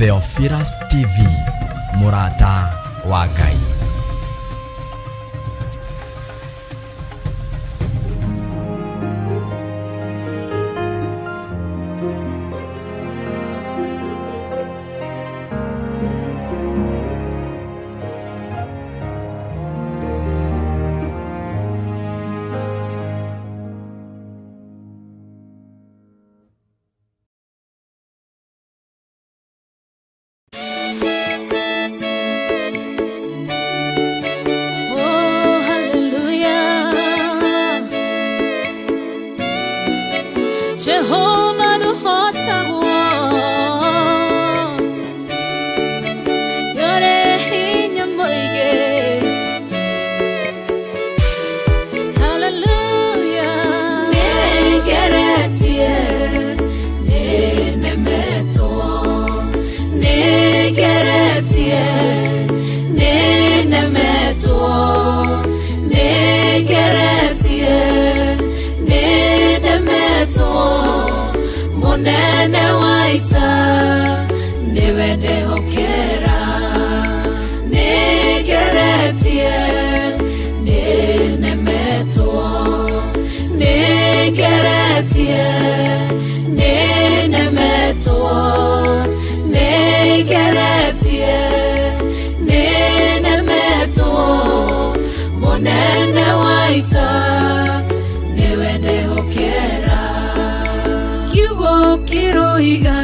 Theophilus TV, Murata wa Ngai. Jehovah no hota yore hinya moige. Hallelujah. Negeretie nenemeto, negeretie nenemeto, negeretie nenemeto. Monene waita niwende hokera, negeretie nenemeto, negeretie nenemeto, negeretie nenemeto. Monene waita niwende hokera. Kiroiga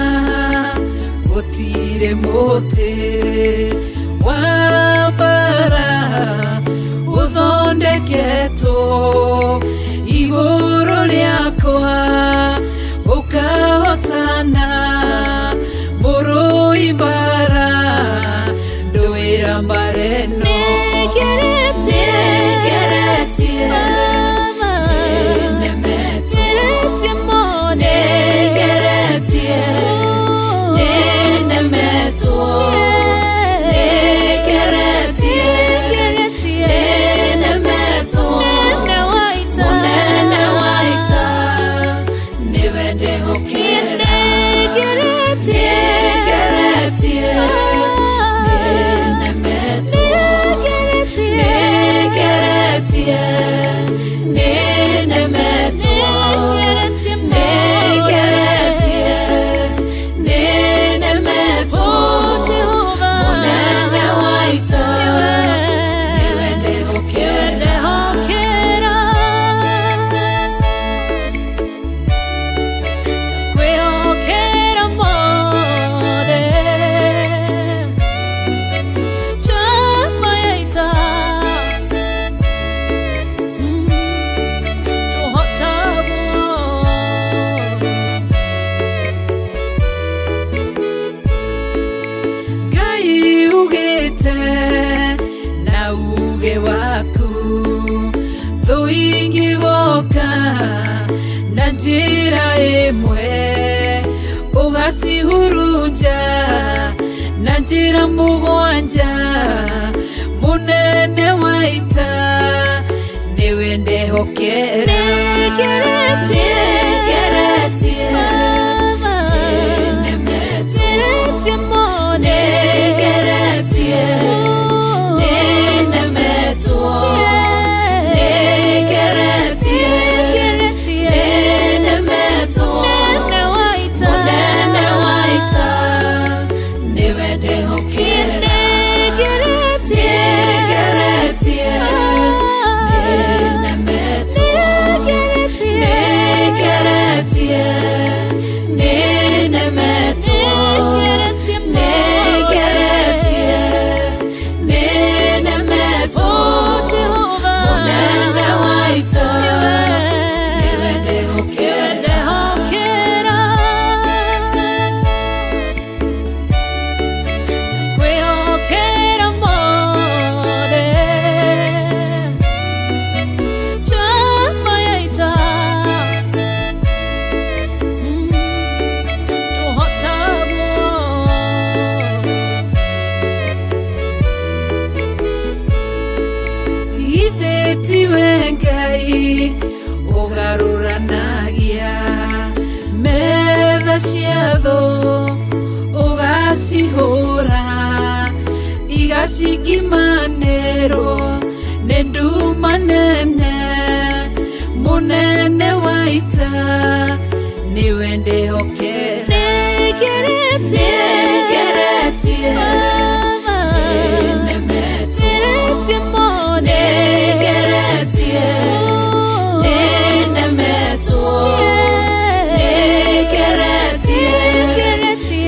gutire muti wabara uthondeketo iguru riakwa ukahotana muruibara nduira mbareno. Negeretie na uge waku thuingi goka na njira imwe ugacihurunja na njira mugwanja. Munene waita niwe ndehokera. Negeretie nenemeto, negeretie nenemeto, negeretie nenemeto. Munene waita niwe ndehokera. Negeretie nenemeto, negeretie Mashigimanero Nedumanene Munene waita Niwende okere Negeretie Negeretie mone Negeretie Negeretie Negeretie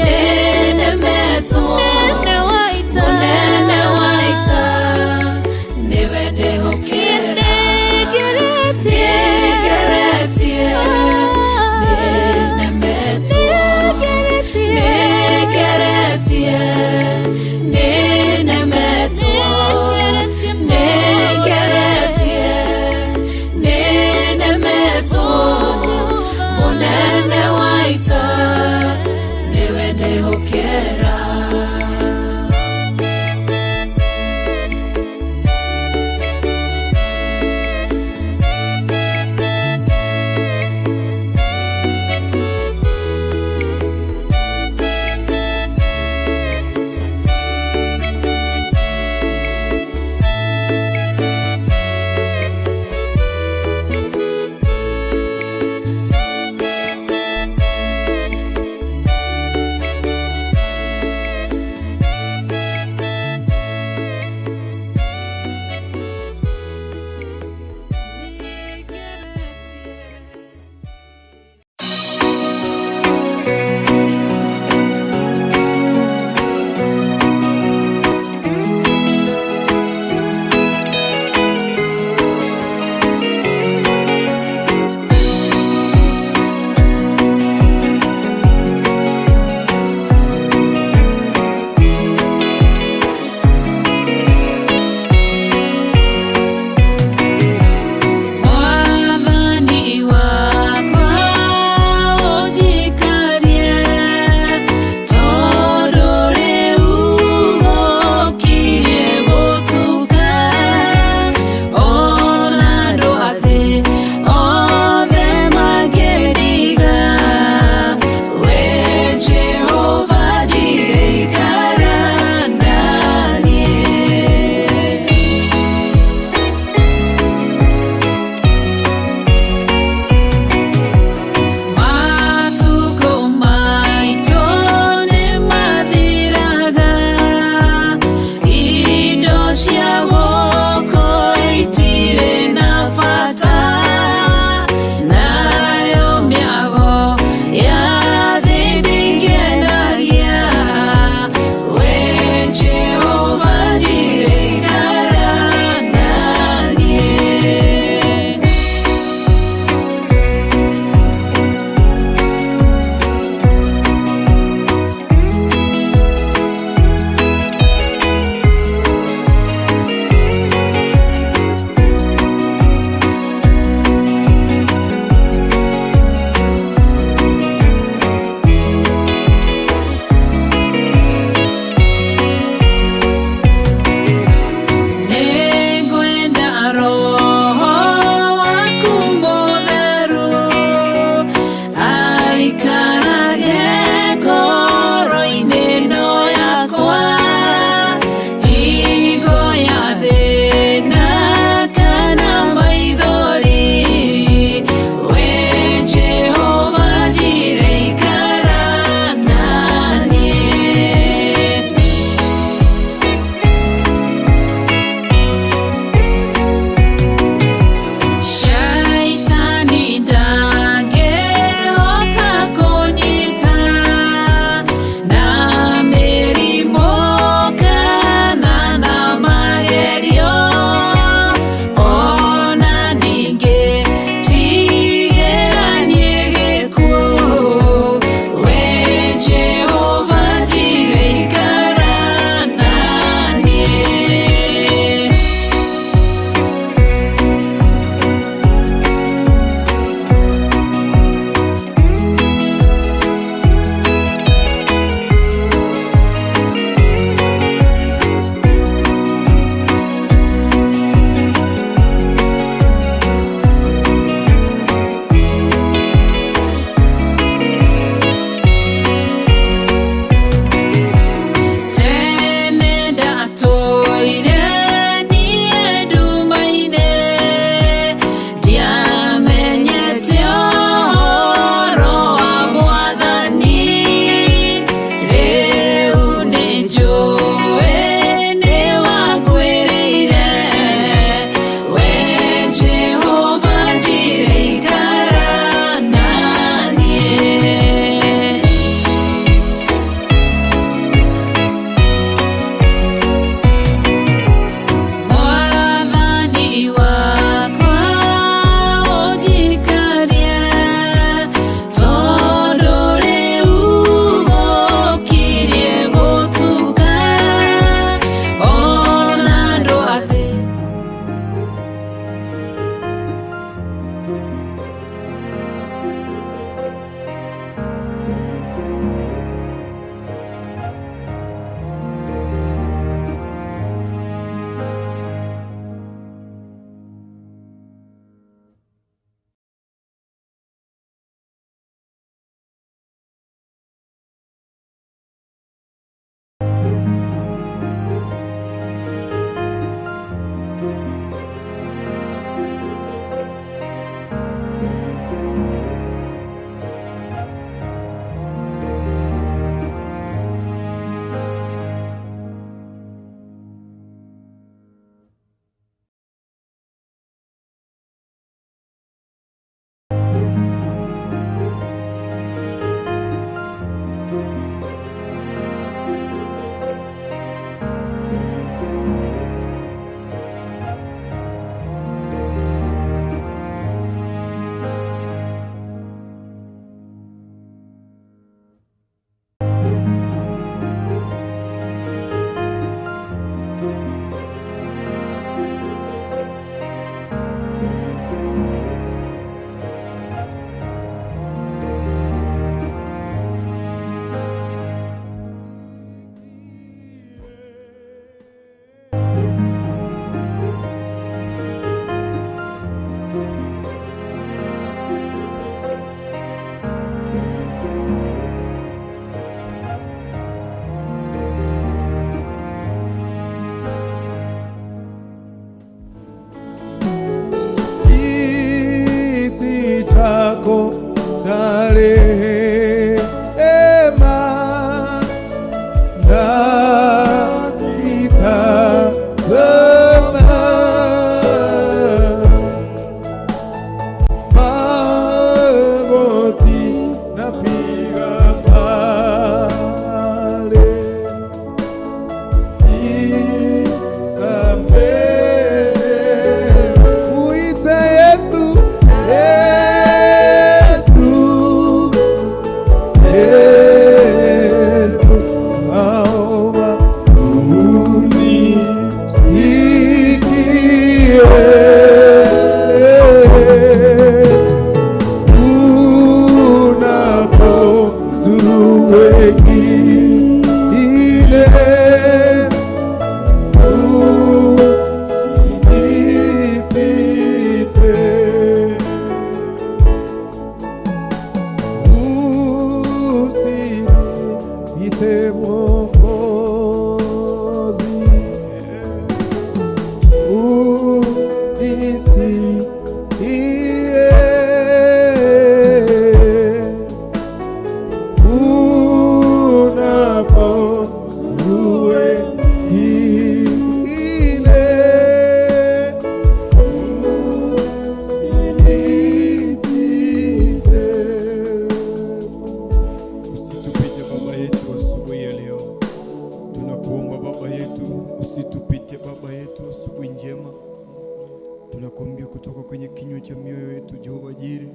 wetu Jehova Jireh.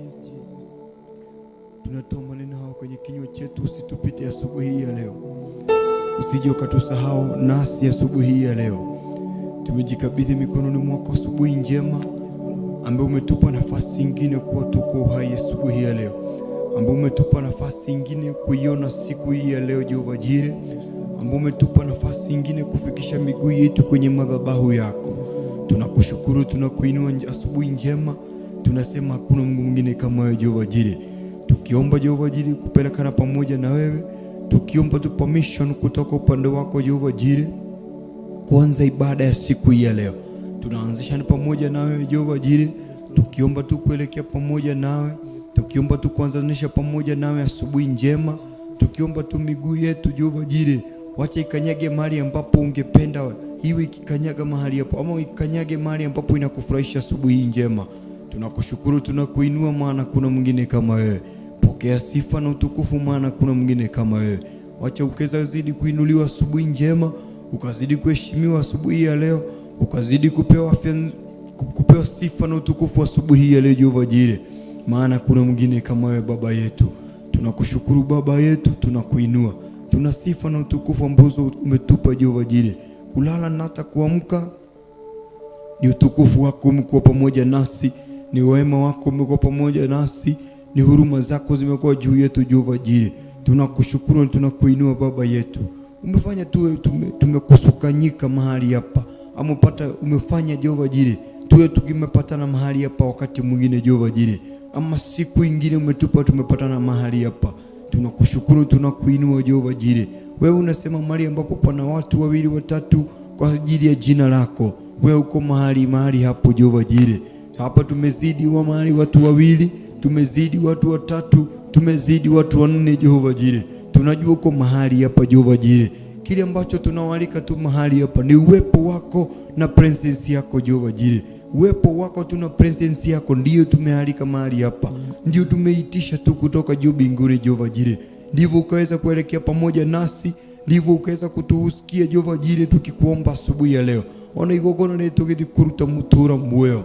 Tunatoa maneno haya kwenye kinywa chetu, usitupite asubuhi hii ya leo. Usije ukatusahau nasi asubuhi hii ya leo. Tumejikabidhi mikononi mwako asubuhi njema ambayo umetupa nafasi nyingine kuwa tuko hai asubuhi ya leo, ambayo umetupa nafasi nyingine kuiona siku hii ya leo Jehova Jireh, ambayo umetupa nafasi nyingine kufikisha miguu yetu kwenye madhabahu yako. Tunakushukuru, tunakuinua asubuhi njema. Tunasema hakuna Mungu mwingine kama wewe Jehova Jireh. Tukiomba Jehova Jireh kupelekana pamoja na wewe, tukiomba tu permission kutoka upande wako Jehova Jireh kuanza ibada ya siku hii ya leo. Tunaanzisha pamoja na wewe Jehova Jireh, tukiomba tu kuelekea pamoja nawe, tukiomba tu kuanzanisha pamoja nawe asubuhi njema, tukiomba tu miguu yetu Jehova Jireh wacha ikanyage mahali ambapo ungependa iwe ikikanyaga mahali hapo, ama ikanyage mahali ambapo inakufurahisha asubuhi njema. Tunakushukuru, tunakuinua, maana kuna mwingine kama wewe. Pokea sifa na utukufu, maana kuna mwingine kama wewe. Wacha ukazidi kuinuliwa asubuhi njema, ukazidi kuheshimiwa asubuhi ya leo, ukazidi kupewa sifa na utukufu asubuhi ya leo Jehova Jireh, maana kuna mwingine kama wewe Baba yetu. Tunakushukuru Baba yetu, tunakuinua. Tuna sifa na utukufu ambazo umetupa Jehova Jireh. Kulala na hata kuamka ni utukufu wako umekuwa pamoja nasi, ni wema wako umekuwa pamoja nasi, ni huruma zako zimekuwa juu yetu Jehova Jireh. Tunakushukuru na tunakuinua Baba yetu. Umefanya tumekusukanyika mahali hapa, umefanya Jehova Jireh tuwe tukimepatana mahali hapa wakati mwingine Jehova Jireh, ama siku nyingine umetupa tumepatana mahali hapa. Tunakushukuru, tunakuinua Jehova Jireh. Wewe unasema mahali ambapo pana watu wawili watatu kwa ajili ya jina lako, wewe uko mahali hapo Jehova Jireh. Hapa tumezidi wa mahali watu wawili, tumezidi watu watatu, tumezidi watu wanne Jehova Jireh. Tunajua uko mahali hapa Jehova Jireh. Kile ambacho tunawalika tu mahali hapa ni uwepo wako na presence yako Jehova Jireh. Uwepo wako tuna presence yako ndio tumealika mahali hapa, ndio tumeitisha tu kutoka juu mbinguni Jehova Jireh. Ndivyo ukaweza kuelekea pamoja nasi, ndivyo ukaweza kutusikia Jehova Jireh tukikuomba asubuhi ya leo. Ona igogona letu githikuruta mutura muoyo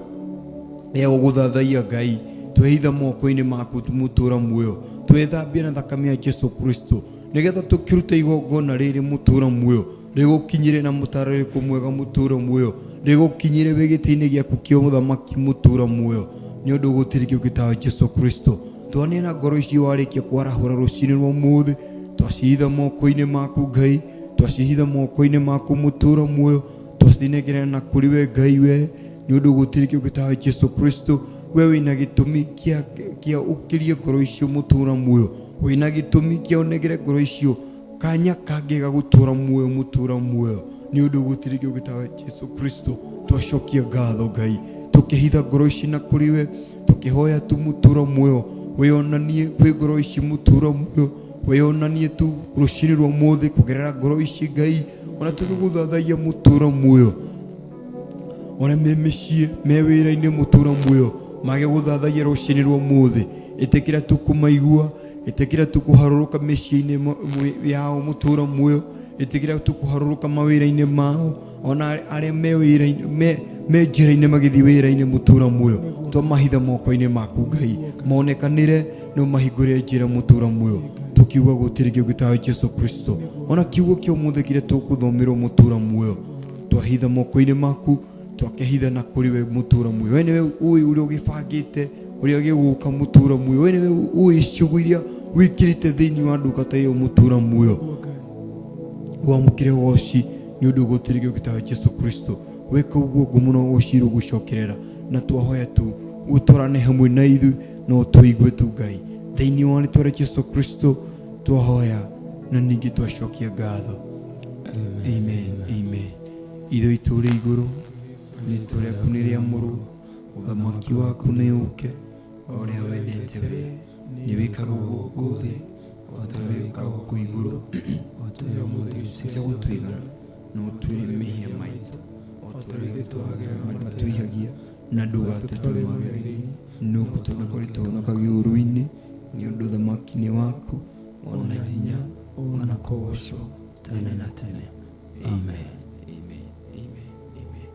ego guthathaia Ngai, twehitha moko-ini maku mutura muoyo, twethambia na thakame ya Yesu Kristo, nigetha tukiruta igogona riri mutura muoyo rigukinyire na mutarariko mwega mutura muoyo, rigukinyire wegiti-ini giaku kia uthamaki mutura muoyo, ni undu gutirikio gitawa Yesu Kristo. Twane na ngoro icio warikia kwarahura rucini rwa muthi, twacihitha moko-ini maku Ngai, twacihitha moko-ini maku mutura muoyo, twacinegera na kuri we Ngai we, ni undu gutirikio gitawa Yesu Kristo. Wewe wina gitumi kia ukirie ngoro icio mutura muoyo, wina gitumi kia unegere ngoro icio kanya kangi gagutura muoyo mutura muoyo, ni undu gutirikio gitawa Yesu Kristo. Twacokia ngatho Ngai, tukihitha ngoro ici na kuri we, tukihoya tu mutura muoyo, weyonanie kwi ngoro ici mutura muoyo, weyonanie tu rucini rwa muthi kugerera ngoro ici Ngai, ona tukiguthathaia mutura muoyo, ona memeshie mewira-ini mutura muoyo mage guthathaia rucini rwa muthi. Itikira tu kumaigua, itikira tu kuharuruka meshie-ini yao mutura muoyo, itikira tu kuharuruka mawira-ini mao, ona aria mewira-ini menjira-ini magithi wira-ini mutura muoyo. Twamahitha moko-ini maku Ngai, monekanire no mahingure njira mutura muoyo, tukiuga gutirikio gitawa Yesu Kristo. Ona kiugo kia umuthi kire tukuthomerwo mutura muoyo, twahitha moko-ini maku, twakehitha na kuri we mutura muoyo. We niwe ui uria ugibangite uria giguka mutura muoyo, we niwe ui ciugo iria wikirite thiini wa ndungata iyo mutura muoyo. Wamukire woci ni undu gutirikio gitawa Yesu Kristo. Weka uguo ngumuno uciru gucokerera, na twahoya tu utorane hamwe na ithu no tuigue tu Ngai thiini wa ritwa Yesu Kristo twahoya na ningi twacokia ngatho. Amen, amen. Ithu itu ri iguru ritwa riaku ni riamuru, uthamaki waku ni uke, uria wendete we ni wikaga guku thi otari wikaga guku iguru, cia gutwigana no twire mihia maitu otari twagera marima twihagia na ndugatutwe mageri-ini nugutona kuritona kagiuru-ini ni undu thamaki ni waku ona hinya ona kosho tene na tene. Amen. Amen. Amen. Amen.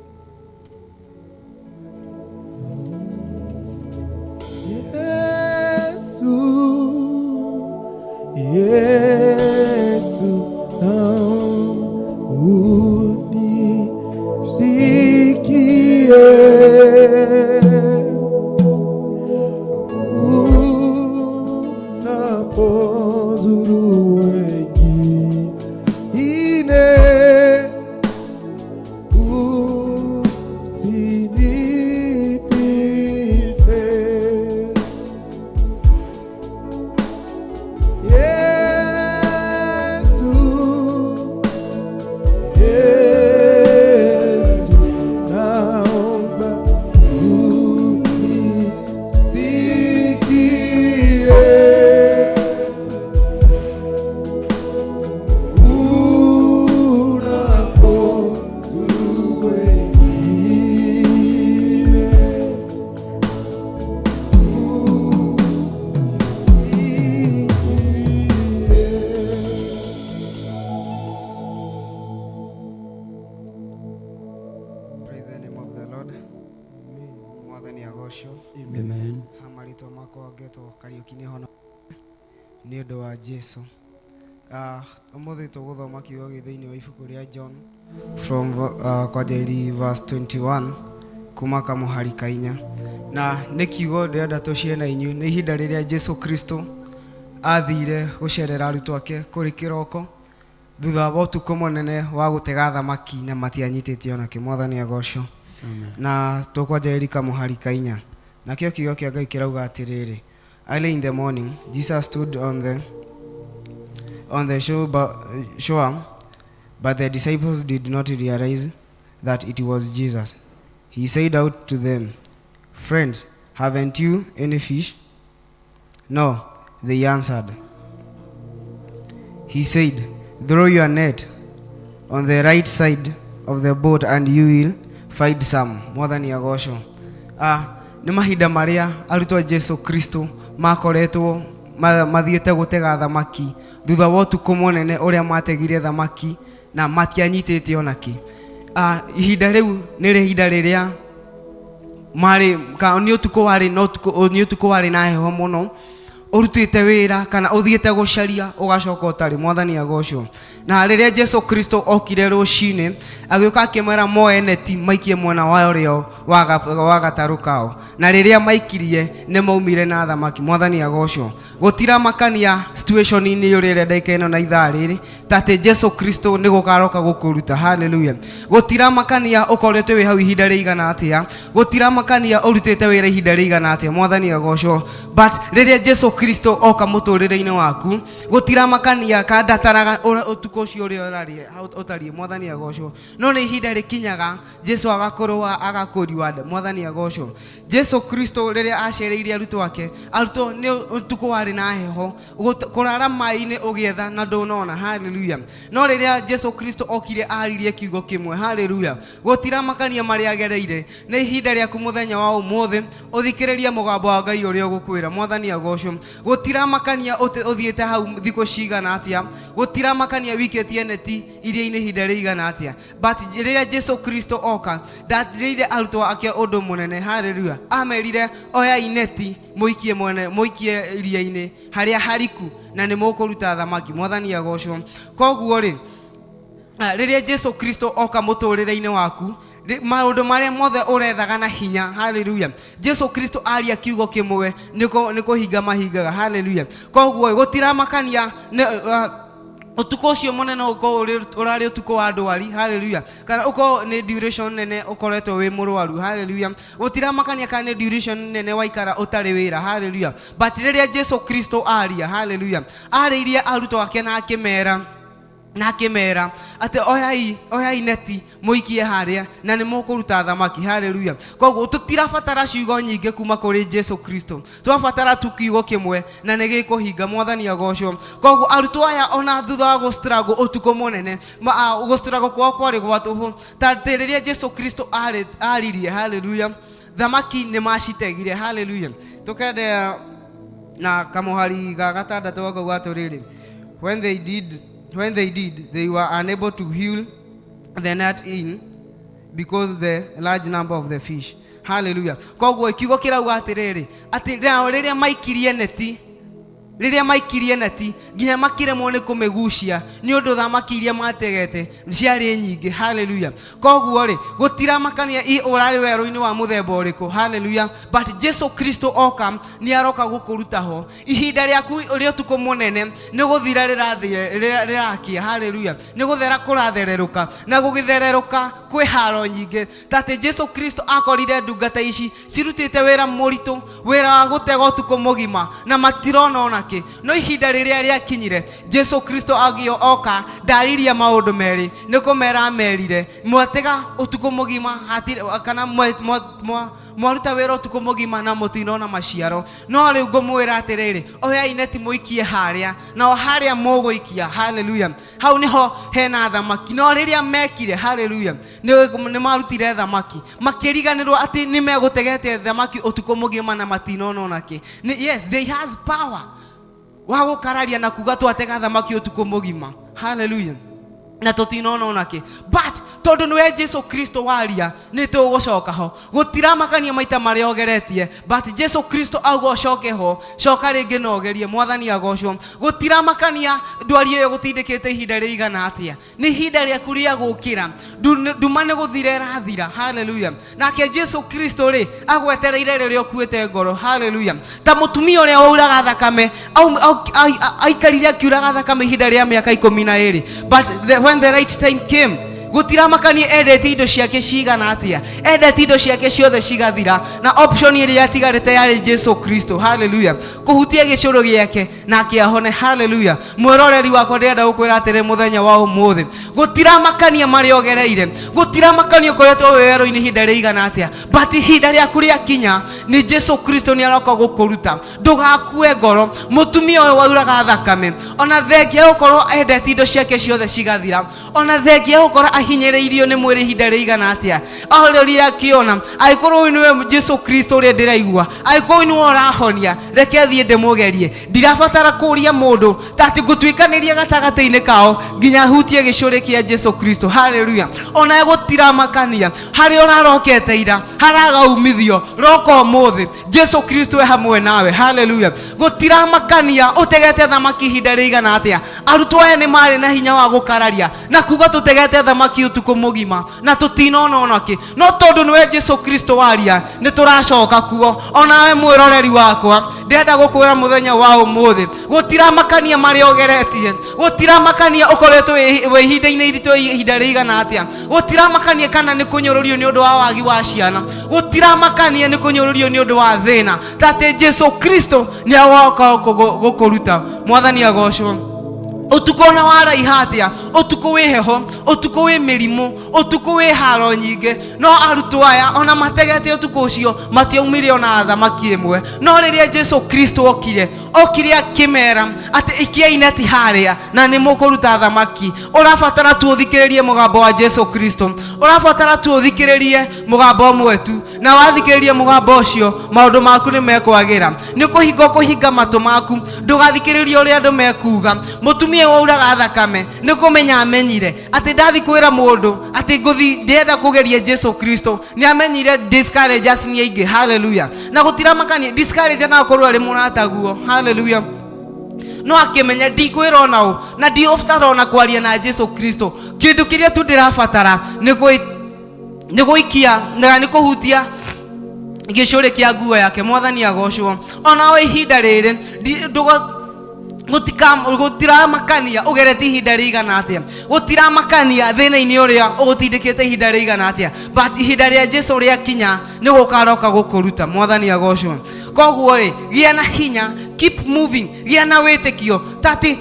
marĩtwa makwa ngetwo Kariũki nĩ hono nĩ ũndũ wa Jesũ. Ũmũthĩ tũgũthoma kiugo thĩinĩ wa ibuku rĩa John from kwanjĩrĩria verse 21 kuma kamũhari ka 4, na nĩ kiugo ndĩrenda tũcie na inyuĩ. Nĩ ihinda rĩrĩa Jesũ Kristo athire gũcerera arutwo ake kũrĩ kĩroko thutha wa ũtukũ mũnene wa gũtega thamaki na matianyitĩte ona kĩ. Mwathani agocwo. Na tũkwanjĩrĩria kamũhari ka 4, nakĩo kiugo kĩa Ngai kĩrauga atĩrĩrĩ: Early in the morning, Jesus stood on the shore, but the disciples did not realize that it was Jesus. He said out to them, "Friends, haven't you any fish?" "No," they answered. He said, "Throw your net on the right side of the boat and you will find some." Mwathani agocwo. Nĩ mahinda marĩa arutwo Jesũ Kristo makoretwo mathiĩte gũtega thamaki thutha wa ũtukũ mũnene ũrĩa mategire thamaki na matianyitĩte ona kĩ. Ihinda rĩu nĩ ihinda rĩrĩa nĩ ũtukũ warĩ na heho mũno, ũrutĩte wĩra kana ũthiĩte gũcaria ũgacoka ũtarĩ. Mwathani agocwo. Na rĩrĩa Jesũ Kristo okire rũcinĩ agĩũka akĩmera moe neti maikie mwena wa ũrĩo wa gatarũ kao, na rĩrĩa maikirie nĩ maumire na thamaki. Mwathani agocwo. Gũtiramakania situation-inĩ ũrĩa ndeka ĩno na ithaa rĩrĩ tatĩ Jesũ Kristo nĩ gũkaroka gũkũruta. Hallelujah. Gũtiramakania ũkoretwo wĩ hau ihinda rĩigana atĩa, gũtiramakania ũrutĩte wĩra ihinda rĩigana atĩa. Mwathani agocwo. But rĩrĩa Jesũ Kristo oka mũtũrĩre-inĩ waku, gũtiramakania kandataraga ũtukũ ũcio ũrĩa ũtariĩ. Mwathani agocwo. No nĩ ihinda rĩkinyaga Jesũ agakũriwa nda. Mwathani agocwo. Jesũ Kristo rĩrĩa acereire arutwo ake, arutwo nĩ ũtukũ warĩ na heho, kũrara maĩ-inĩ ũgĩetha na ndũnona. Hallelujah. No rĩrĩa Jesũ Kristo okire aririe kiugo kĩmwe. Hallelujah. Gũtiramakania marĩa agereire. Nĩ ihinda rĩaku mũthenya wa ũmũthĩ ũthikĩrĩrie mũgambo wa Ngai ũrĩa ũgũkwĩra. Mwathani agocwo. Gũtiramakania ũthiĩte hau thikũ cigana atĩa, gũtiramakania wikĩtie neti iria-inĩ ihinda rĩigana atĩa, but rĩrĩa Jesũ Kristo oka ndathirĩire arutwo ake ũndũ mũnene. Hallelujah. Amerire oyai neti mũikie iria-inĩ harĩa hariku na nĩ mũkũruta thamaki. Mwathani agocwo. Koguo rĩ, rĩrĩa Jesũ Kristo oka mũtũrĩre-inĩ waku, maũndũ marĩa mothe ũrethaga na hinya. Hallelujah. Jesũ Kristo aria kiugo kĩmwe nĩ kũhinga mahingaga. Hallelujah. Koguo gũtiramakania ũtukũ ũcio mũnene ũrarĩ ũtukũ wa ndwari. Hallelujah. Kana ũko nĩ duration nene ũkoretwo wĩ mũrwaru. Hallelujah. Gũtiramakania kana nĩ duration nene waikara ũtarĩ wĩra. Hallelujah. But rĩrĩa Jesũ Kristo aria, hallelujah, arĩirie arutwo ake na akĩmera atĩ oyai neti mũikie harĩa na nĩ mũkũruta thamaki. Hallelujah. Koguo tũtirabatara ciugo nyingĩ kuma kũrĩ Jesũ Kristo, tũrabatara tu kiugo kĩmwe na nĩ gĩkũhinga. Mwathani agocwo. Koguo arutwo aya ona thutha wa gũstruggle ũtukũ mũnene, gũstruggle kwao kwarĩ gwa tũhũ, tatĩ rĩrĩa Jesũ Kristo aririe, hallelujah, thamaki nĩ macitegire. Hallelujah. Tũkendea na kamũhari ga gatandatũ gakauga atĩrĩrĩ: When they did, they were unable to haul the net in because the large number of the fish. Hallelujah. Koguo kiugo kĩrauga atĩrĩrĩ atĩ rĩrĩa maikirie neti nginya makiremwo nĩ kũmĩgucia nĩ ũndũ thamaki iria mategete ciarĩ nyingĩ. Hallelujah. Koguo rĩ, gũtiramakania ũrarĩ werũ-inĩ wa mũthemba ũrĩkũ. Hallelujah. But Jesũ Kristo oka nĩ aroka gũkũruta ho. Ihinda rĩaku rĩa ũtukũ mũnene nĩ gũthira rĩrakia. Hallelujah. Nĩ gũthera kũrathererũka na gũgĩthererũka kwĩ haro nyingĩ, tatĩ Jesũ Kristo akorire ndungata ici cirutĩte wĩra mũritũ, wĩra wa gũtega ũtukũ mũgima na matirona ona kĩ. No ihinda rĩrĩa rĩakinyire Jesũ Kristo oka ndaririe maũndũ merĩ. Nĩ kũmera merire mwatega ũtukũ mũgima kana mwaruta wĩra ũtukũ mũgima na mũtinona maciaro, no rĩu ngũmwĩra atĩrĩrĩ, oyai neti mũikie harĩa na harĩa mũgũikia. Hallelujah. Hau nĩho hena thamaki. No rĩrĩa mekire, hallelujah, nĩ marutire thamaki makĩriganĩrwo atĩ nĩ megũtegete thamaki ũtukũ mũgima na matinona ona kĩ. Yes, they has power wa gũkararia na kuga twatega thamaki ũtukũ mũgima. Hallelujah. Na tutinona ona kĩ. But tondu niwe Jesu Kristo waria ni tugucoka ho. Gutiramakania maita maria ogeretie, but Jesu Kristo auga ucoke ho, coka ringi na ogerie. Mwathani agocwo. Gutiramakania ndwari yo gutindikite ihinda riigana atia, ni ihinda riaku ria gukira, nduma ni guthira irathira. Hallelujah. Nake Jesu Kristo ri agwetereire riria ukuite ngoro. Hallelujah. Ta mutumia uria wauraga thakame aikarire akiuraga thakame ihinda ria miaka 12, but when the right time came, gutiramakania endete indo ciake cigana atia, endete indo ciake ciothe cigathira, na option iria yatigarite yari Jesu Kristo. Hallelujah. Kuhutia gicuru giake na akiahone. Hallelujah. Mwiroreri wakwa ndirenda gukwira atiri muthenya wa umuthi, gutiramakania mari ogereire, gutiramakania ukoretwo werũ-ini ihinda riigana atia, but ihinda riaku riakinya ni Jesu Kristo ni aroka gukuruta. Ndugakue ngoro. Mutumia uyu wauraga thakame, ona thengia gukorwo endete indo ciake ciothe cigathira, ona thengia gukorwo ahinyĩrĩirio nĩ mwĩrĩ ihinda rĩigana atia, ahoreria akiona aikorwo niwe Jesu Kristo ũrĩa ndĩraigua, aikorwo niwe ũrahonia, reke thiĩ ndĩmũgerie. Ndirabatara kũria mũndũ tati gũtuĩkanĩria gatagatĩ-inĩ kao nginya hutie gĩcũrĩ kĩa Jesu Kristo. Hallelujah. Ona gũtiramakania harĩ ũrarokete ira, haraga umithio, roka ũmũthĩ Jesu Kristo e hamwe nawe. Hallelujah. Gũtiramakania ũtegete thamaki ihinda rĩigana atia, arutwo aya nĩ marĩ na hinya wa gũkararia na kuga tũtegete thamaki utuko mugima na tutinona onake, no tondu niwe Jesu Kristo waria ni turacoka kuo. Onawe mwiroreri wakwa ndenda gukwira muthenya wa umuthi, gutiramakania mari ogeretie, gutiramakania ukoretwo we ihinda-ini iritu ihinda riigana atia, gutiramakania kana ni kunyururio ni undu wa wagi wa ciana, gutiramakania ni kunyururio ni undu wa thina, tate Jesu Kristo ni agoka gukuruta. Mwathani agocwo. Utuko na wara ihatia, utuko we heho, utuko we mirimu, utuko we haro nyinge, no arutwo aya ona mategete utuko ucio matiaumire ona thamaki imwe, no riria Jesu Kristo okire akimera ati ikiaine ti haria na ni mukuruta thamaki. Urabatara tu uthikiririe mugambo wa Jesu Kristo, urabatara tu uthikiririe mugambo mwetu, na wathikiririe mugambo ucio maundu maku ni mekwagira, ni kuhinga matu maku, ndugathikiririe uria andu mekuga. Mutumia wauraga thakame ni kumenya amenyire ati ndathi kwira mundu ati nguthi ndenda kugeria Jesu Kristo, ni amenyire discourages ni aingi. Hallelujah. Na gutiramakania discourage na korwo ari murataguo. Hallelujah. No akimenya ndikwira onao na ndiobtara ona kwaria na Jesu Kristo, kindu kiria tu ndirabatara ni guikia na ni kuhutia gicuri kia nguo yake. Mwathani agocwo. Onawe ihinda riri gutiramakania ugerete ihinda riigana atia, gutiramakania thina-ini uria ugutindikite ihinda riigana atia, but ihinda ria Jesu riakinya ni gukaroka gukuruta. Mwathani agocwo. Koguo ri gia na hinya, keep moving, gia na witikio, tati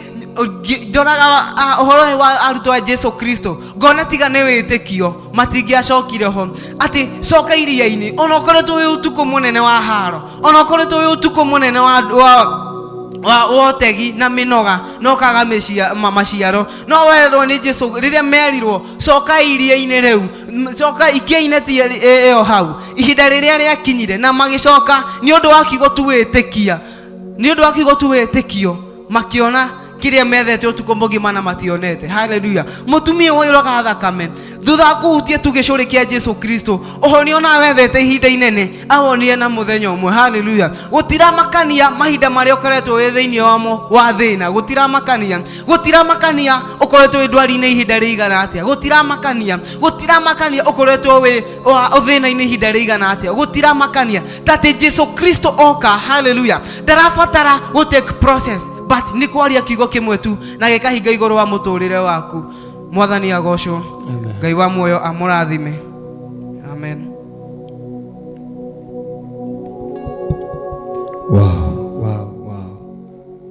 ndoraga uhoro wa arutwo a Jesu Kristo ngona tiga nĩ wĩtĩkio matingĩacokire ho, ati coka iria-inĩ ona ũkoretwo wĩ ũtukũ mũnene wa haro, ona ũkoretwo wĩ ũtukũ mũnene wa wotegi na minoga no kaga maciaro, no werwo ni Jesu riria merirwo coka iria-inĩ riu, coka ikia-inĩ ti ĩyo hau ihinda riria riakinyire na magicoka ni undu wa kiugo tu wĩtĩkia, ni undu wa kiugo tu wĩtĩkio makiona kiria methete utuko mugima na mationete. Hallelujah. Mutumia wairaga thakame thutha kuhutia tu gicuri kia Jesu Kristo, ohonio na wethete ihinda inene awonire na muthenya umwe. Hallelujah. Gutiramakania mahinda maria ukoretwo we thiini wamo wa thina, gutiramakania ukoretwo we ndwari-ini ihinda riigana atia, gutiramakania ukoretwo we thina-ini ihinda riigana atia, gutiramakania tate Jesu Kristo oka. Hallelujah. Ndarabatara go take process, but ni kwaria kiugo kimwe tu na gikahinga iguru wa muturire waku. Mwathani agocwo. Ngai wa muoyo amurathime. Amen. Wow.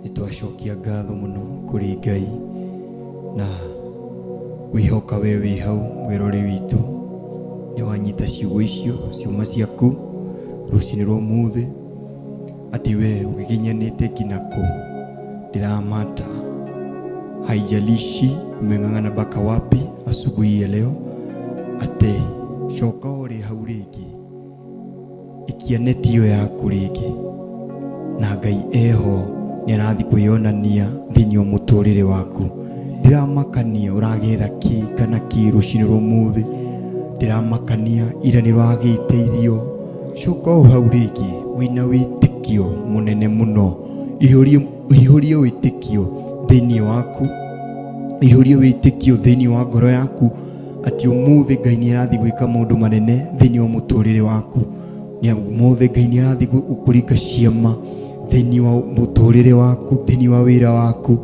Nitwacokia ngatho muno kuri Ngai na wihoka we wi hau mwirori witu ni wanyita ciugo icio ciuma ciaku rucini rwa muthi ati we ugikinyanite kinako ndiramata. Haijalishi umeng'ang'ana baka wapi asubuhi ya leo, ate coka uri hau ringi, ikia neti iyo yaku ringi, na Ngai eho ni arathi kwionania thiini wa muturire waku. ndiramakania uragera ki kana ki rucini rumuthi ndiramakania ira ni rwagiteithio coka hau ringi wina witikio munene muno ihurie witikio thini waku ihurie witikio thini wa ngoro yaku ati umuthi Ngai ni arathi gwika maundu manene thini wa muturire waku ni umuthi Ngai ni arathi gukuringa ciama thini wa muturire waku thini wa wira waku.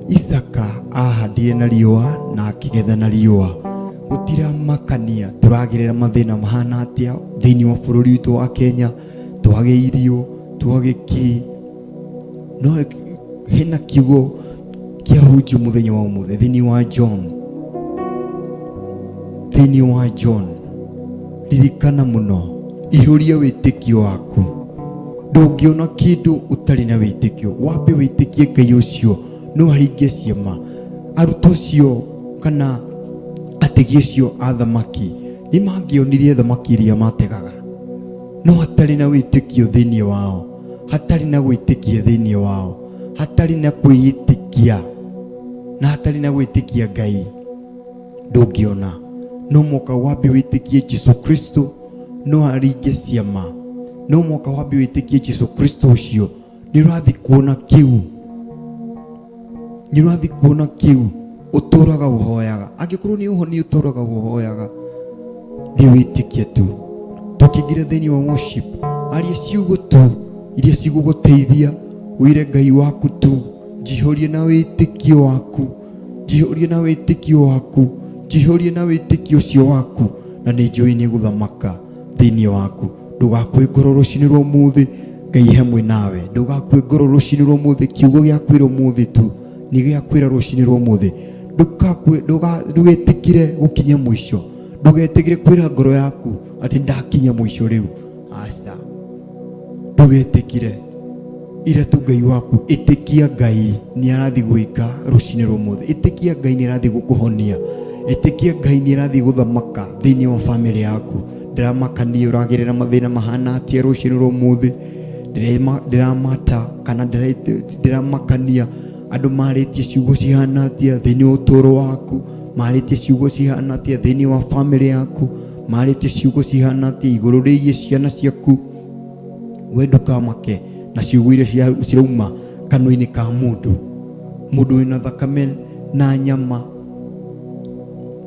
Isaka ahandire na riua na akigetha na riua gutiramakania turagirira mathina mahana atia thini wa bururi witu wa Kenya twage irio twage ki no hena kiugo kia huju muthenya wa umuthe thini wa John ririkana muno ihuria witikio waku ndungiona kindu utari na witikio wambe witikie Ngai ucio no haringe ciama aruto cio kana ategi cio athamaki ni mangionirie thamaki iria mategaga no hatari na witikio thini wao hatari na gwitikia thini wao hatari na kwitikia na hatari na gwitikia Ngai ndungiona no moka wambe witikie Jesu Kristo no haringe ciama no moka wambe witikie Jesu Kristo ucio ni rathi kuona kiu uturaga uhoyaga angikorwo ni uhoni uturaga uhoyaga thi witikie tu tukingire thini wa worship aria ciugo tu iria ciguguteithia wire Ngai waku tu jihorie na witikio waku jihorie na witikio ucio waku na ni njui ni guthamaka thini waku ndugakue ngoro rucini rwa muthi Ngai hamwe nawe ndugakue ngoro rucini rwa muthi kiugo giakwira muthi tu ni giakwira rucini rwa muthi ndugetikire gukinya mwisho ndugetikire kwira ngoro yaku ati ndakinya mwisho riu asa ndugetikire ira tu Ngai waku itikia Ngai ni arathi gwika rucini rwa muthi itikia Ngai ni arathi gukuhonia itikia Ngai ni arathi guthamaka thini wa family yaku ndiramakania uragirira mathina mahana atia rucini rwa muthi ndiramata kana ndiramakania andu maritie ciugo cihana atia thini wa uturo waku maritie ciugo cihana atia thini wa family yaku maritie ciugo cihana atia iguru rigie ciana ciaku we ndukamake na ciugo iria cirauma kanua-ini ka mundu wina thakame na nyama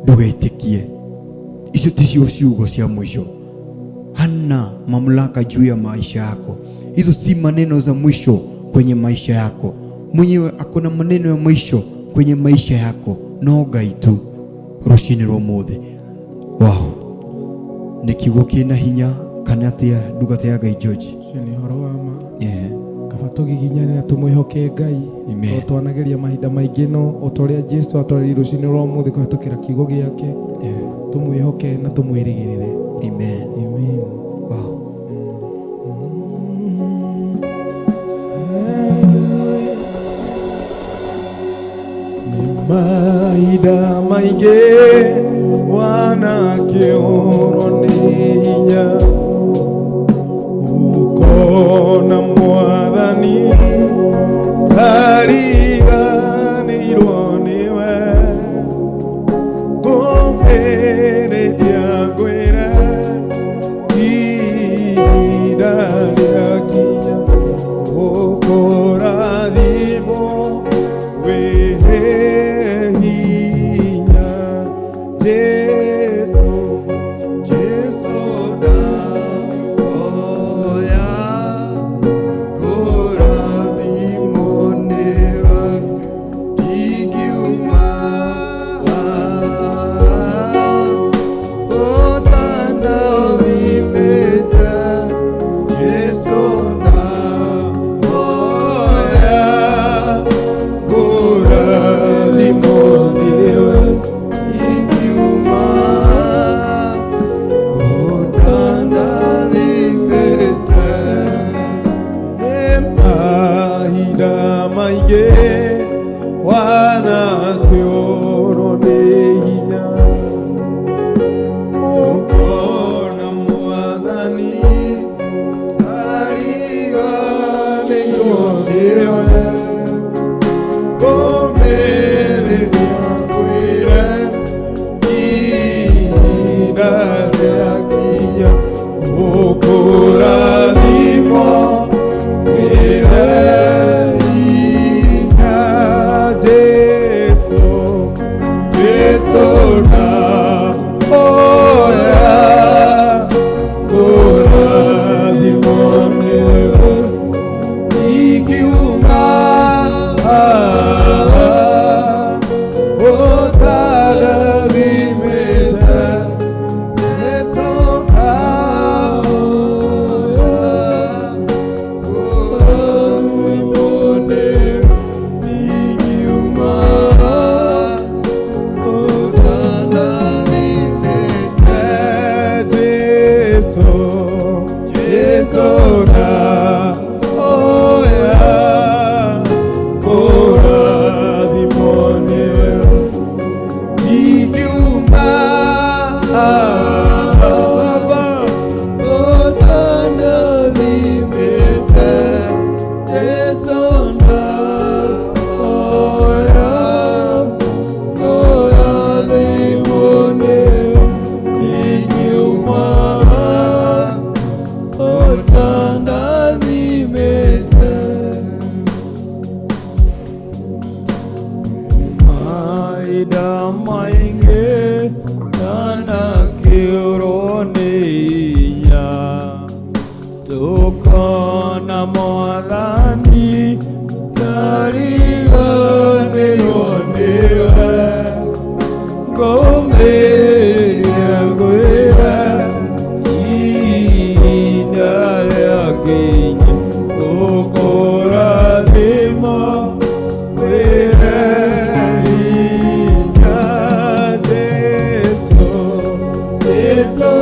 ndugetikie icio ticio ciugo cia mwisho hana mamlaka juu ya maisha yako hizo si maneno za mwisho kwenye maisha yako mwenyewe akona maneno ya mwisho kwenye maisha yako no Ngai tu rucini rwa muthi wow ni kiugo kina hinya kana atia ndugate ya Ngai George ni horo wa ma kaba tugiginyane na tumwihoke Ngai twanageria mahinda maingi no utoria Jesu atwari rucini rwa muthi kuhitukira kiugo giake tumwihoke na tumwirigirire amen wow mahinda maingi wanakioro ni hinya ukona mwathani tariganirwo niwe ngũmĩrĩria ngwĩre ihinda rĩakinya ũkũrathimwo wĩ hinya Jesu ndahoya kũrathimwo nĩwe ndingiuma ũtandathimĩte Jesu ndahoya kũrathimwo nĩwe ndingiuma ũtandathimĩte mahinda maingĩ wanakĩũrwo nĩ hinya ũkona mwathani tariganĩirwo nĩwe ngũmĩrĩria Mwathani tariganĩrwo nĩwe ngũmĩrĩria ngwĩra ihinda rĩakinya gũkũrathima ngwĩre hinya Jesũ Jesũ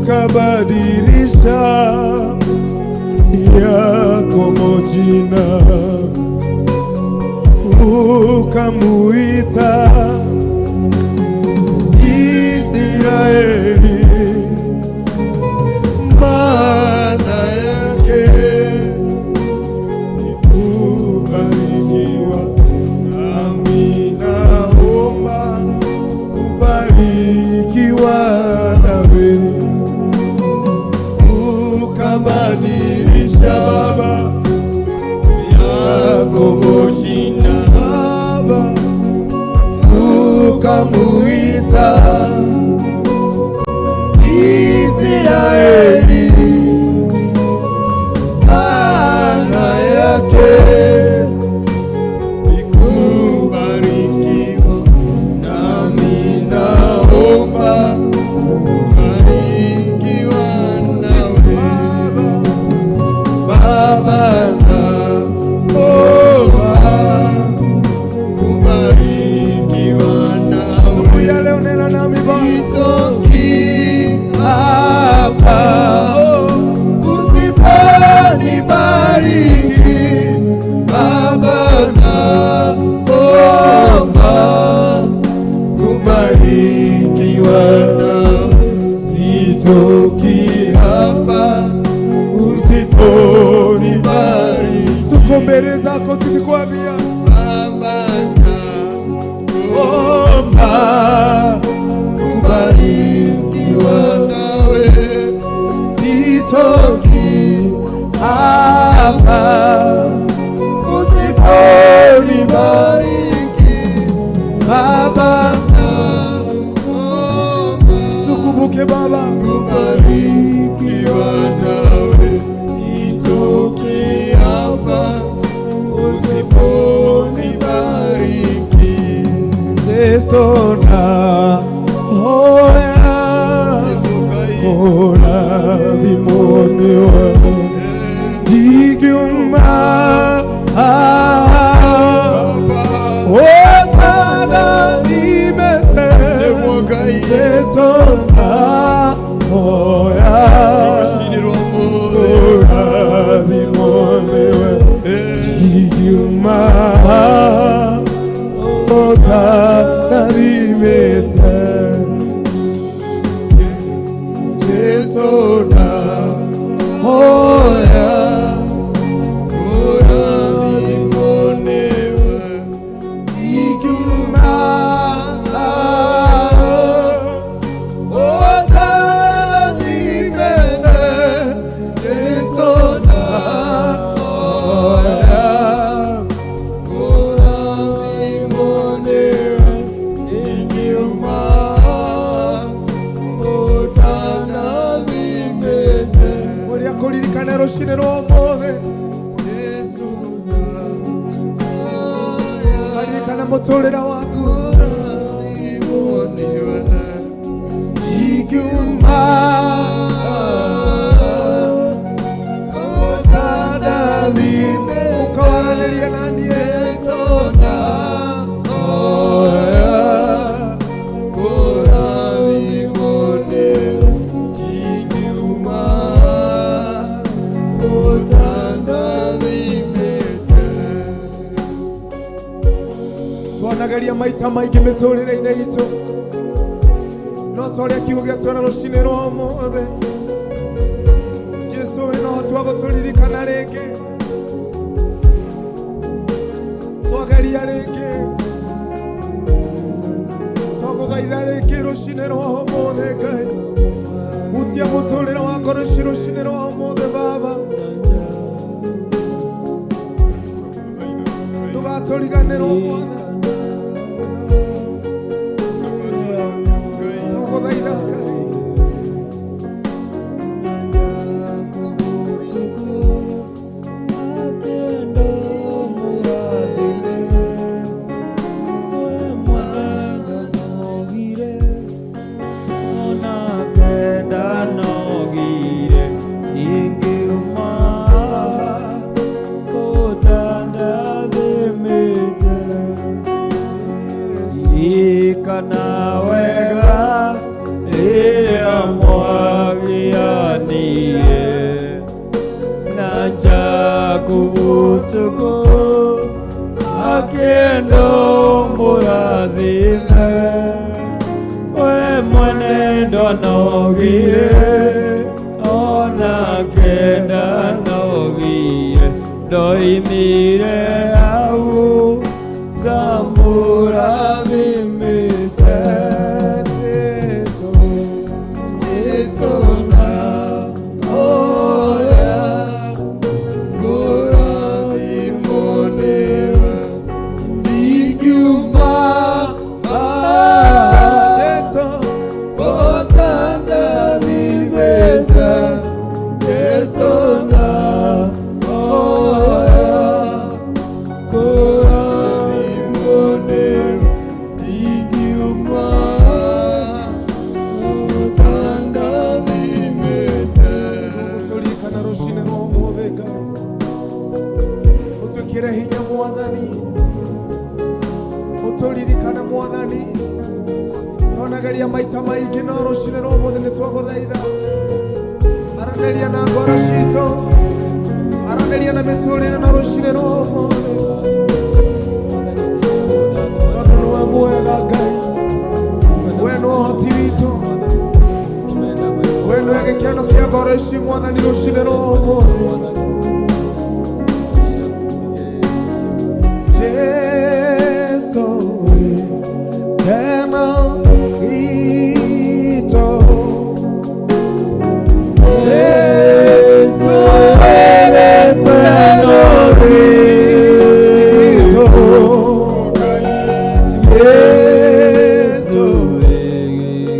ukabadilisha Yakobo jina, ukamuita Israeli, maana yake ni kubarikiwa. Nami naomba kubarikiwa nawe, ukabadilisha Baba Yakobo jina Baba, ukamuita Israeli, maana yake ni kubarikiwa. Nami naomba kubarikiwa nawe Baba, naomba kubarikiwa nawe. Leo nena nami Baba, sitoki hapa usiponibariki Baba, naomba kubarikiwa nawe. Sitoki hapa usiponibariki. Tuko mbele zako tukikwambia Baba, naomba kubarikiwa nawe. Sitoki hapa usiponibariki Baba, tukumbuke Baba, kubarikiwa nawe. Sitoki hapa usiponibariki. Yesu na hoya ora bimonewa digyuma otana nimete Yesu na hoya ora bimonewa digyuma otana nimete Yesu na hoya ora bimonewa digyuma otana nimete Yesu na hoya ora bimonewa digyuma otana nimete. Uri akoririkana rushine rw'omothe Yesu na hoya aririkana muturira waku bimonewa digyuma otana nimete. Ukawaraniria nani Yesu na hoya ora bimonewa digyuma otana nimete. Twanageria maita maingi miturire-ini itu, no toria kiugo giatu na rucini rwa umuthi. Jesu wina uhoti wa guturirikana ringi, twageria ringi, twaguthaitha ringi rucini rwa umuthi. Ngai hutia muturire wakwa rucini rwa umuthi Baba, ndugaturiganirwo Mwathani. Twaguthaitha Ngai kana wega ria mwagianie na cha kuvutuko akienda nogire ona kenda nogire ndoimire au tambura vimite Jesu na oya kurani monewa Niguma Jesu otanda vimete Jesu na oya kurani monewa Niguma otanda vimete Tulikana rushine no muthega Utwikire hinya mwathani Uturirikana mwathani Tonageria maita maingi no rushine no muthi nitwaguthaitha Araneria na ngoro citũ Araneria na miturire no rushine no muthi Tondu niwe mwega Ngai we no hoti witũ we niwe gĩkeno kĩa ngoro ici mwathani rushine no muthi Jesu tena ito Jesu tena ito Jesu ito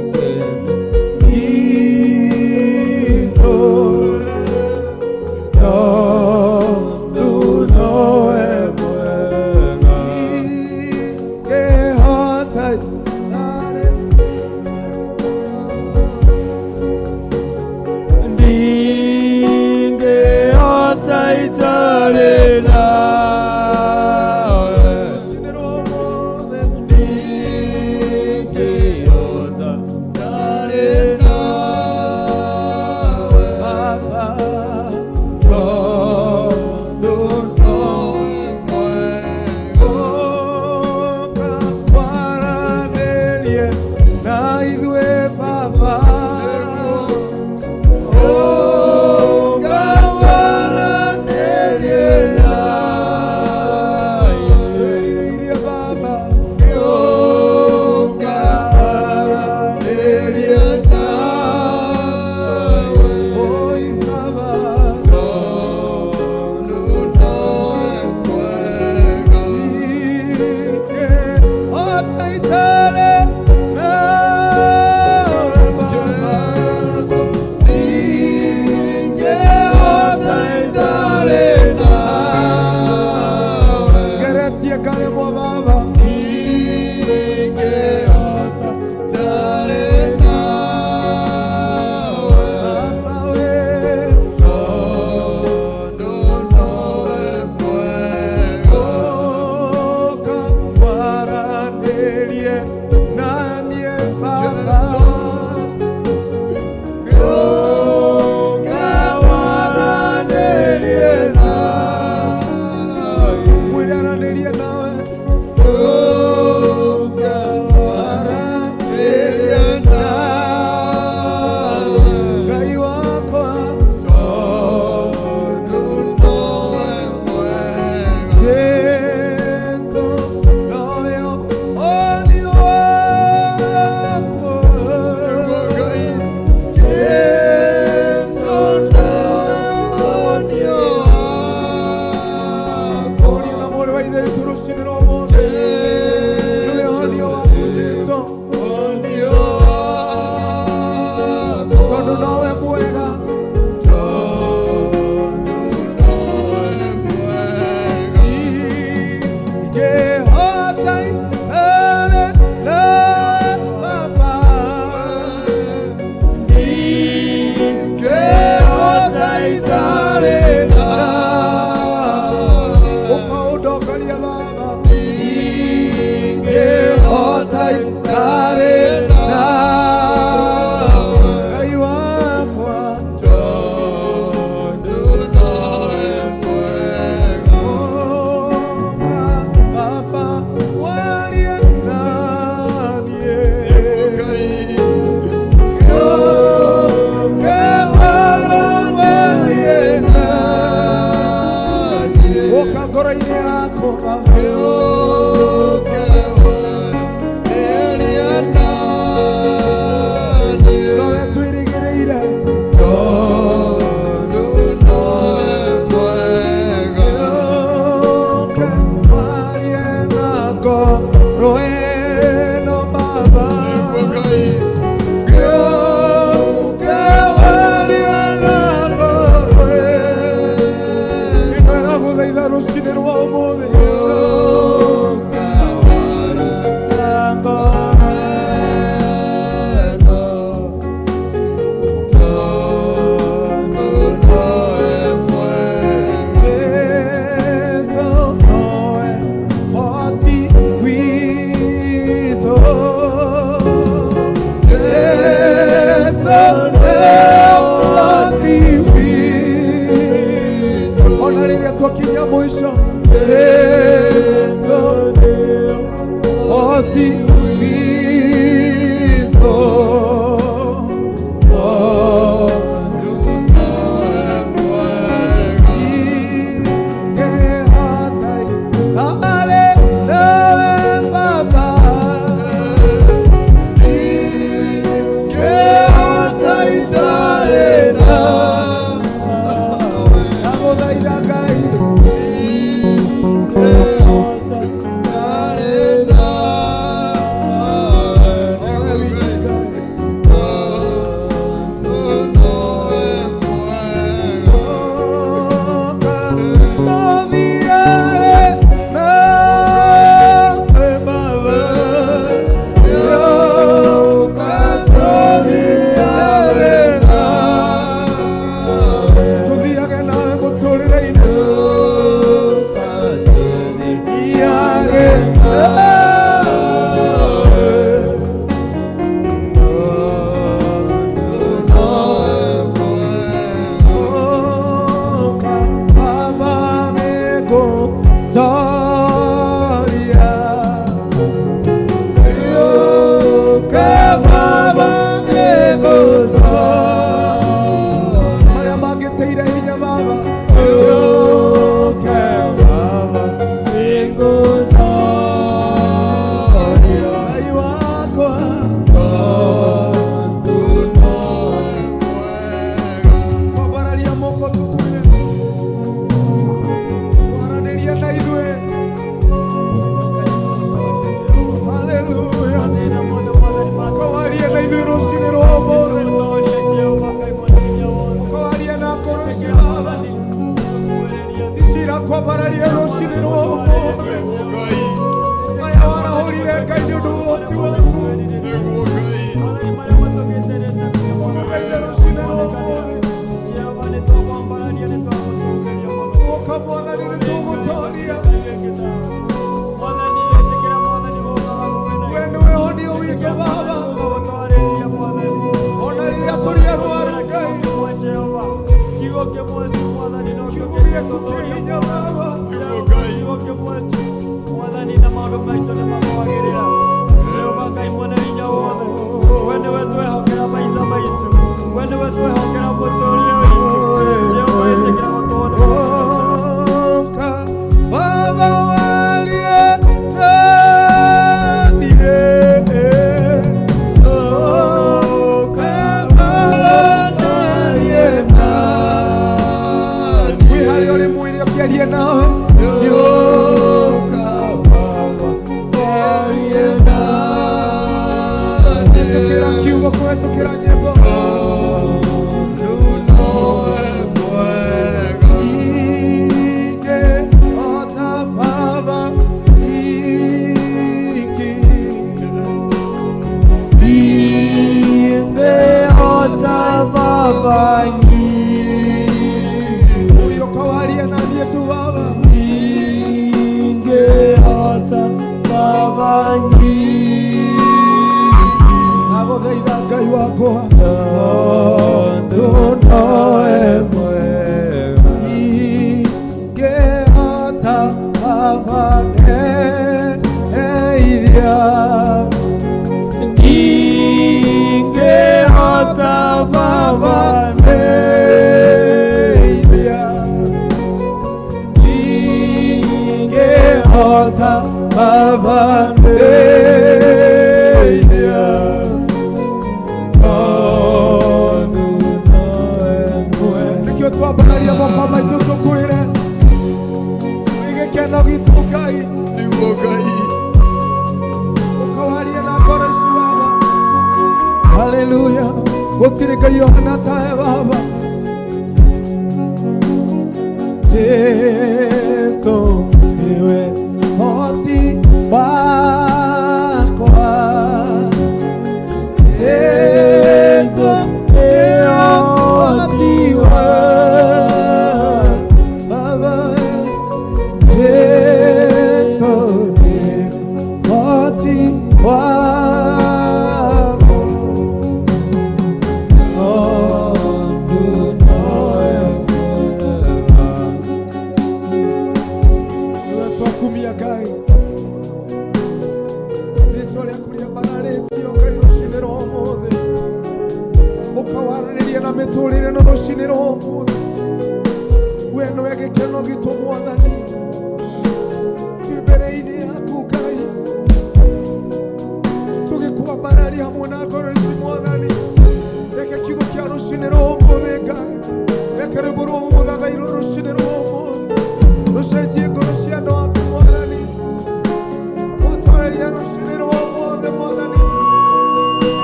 rucinä rwa mothe mwathani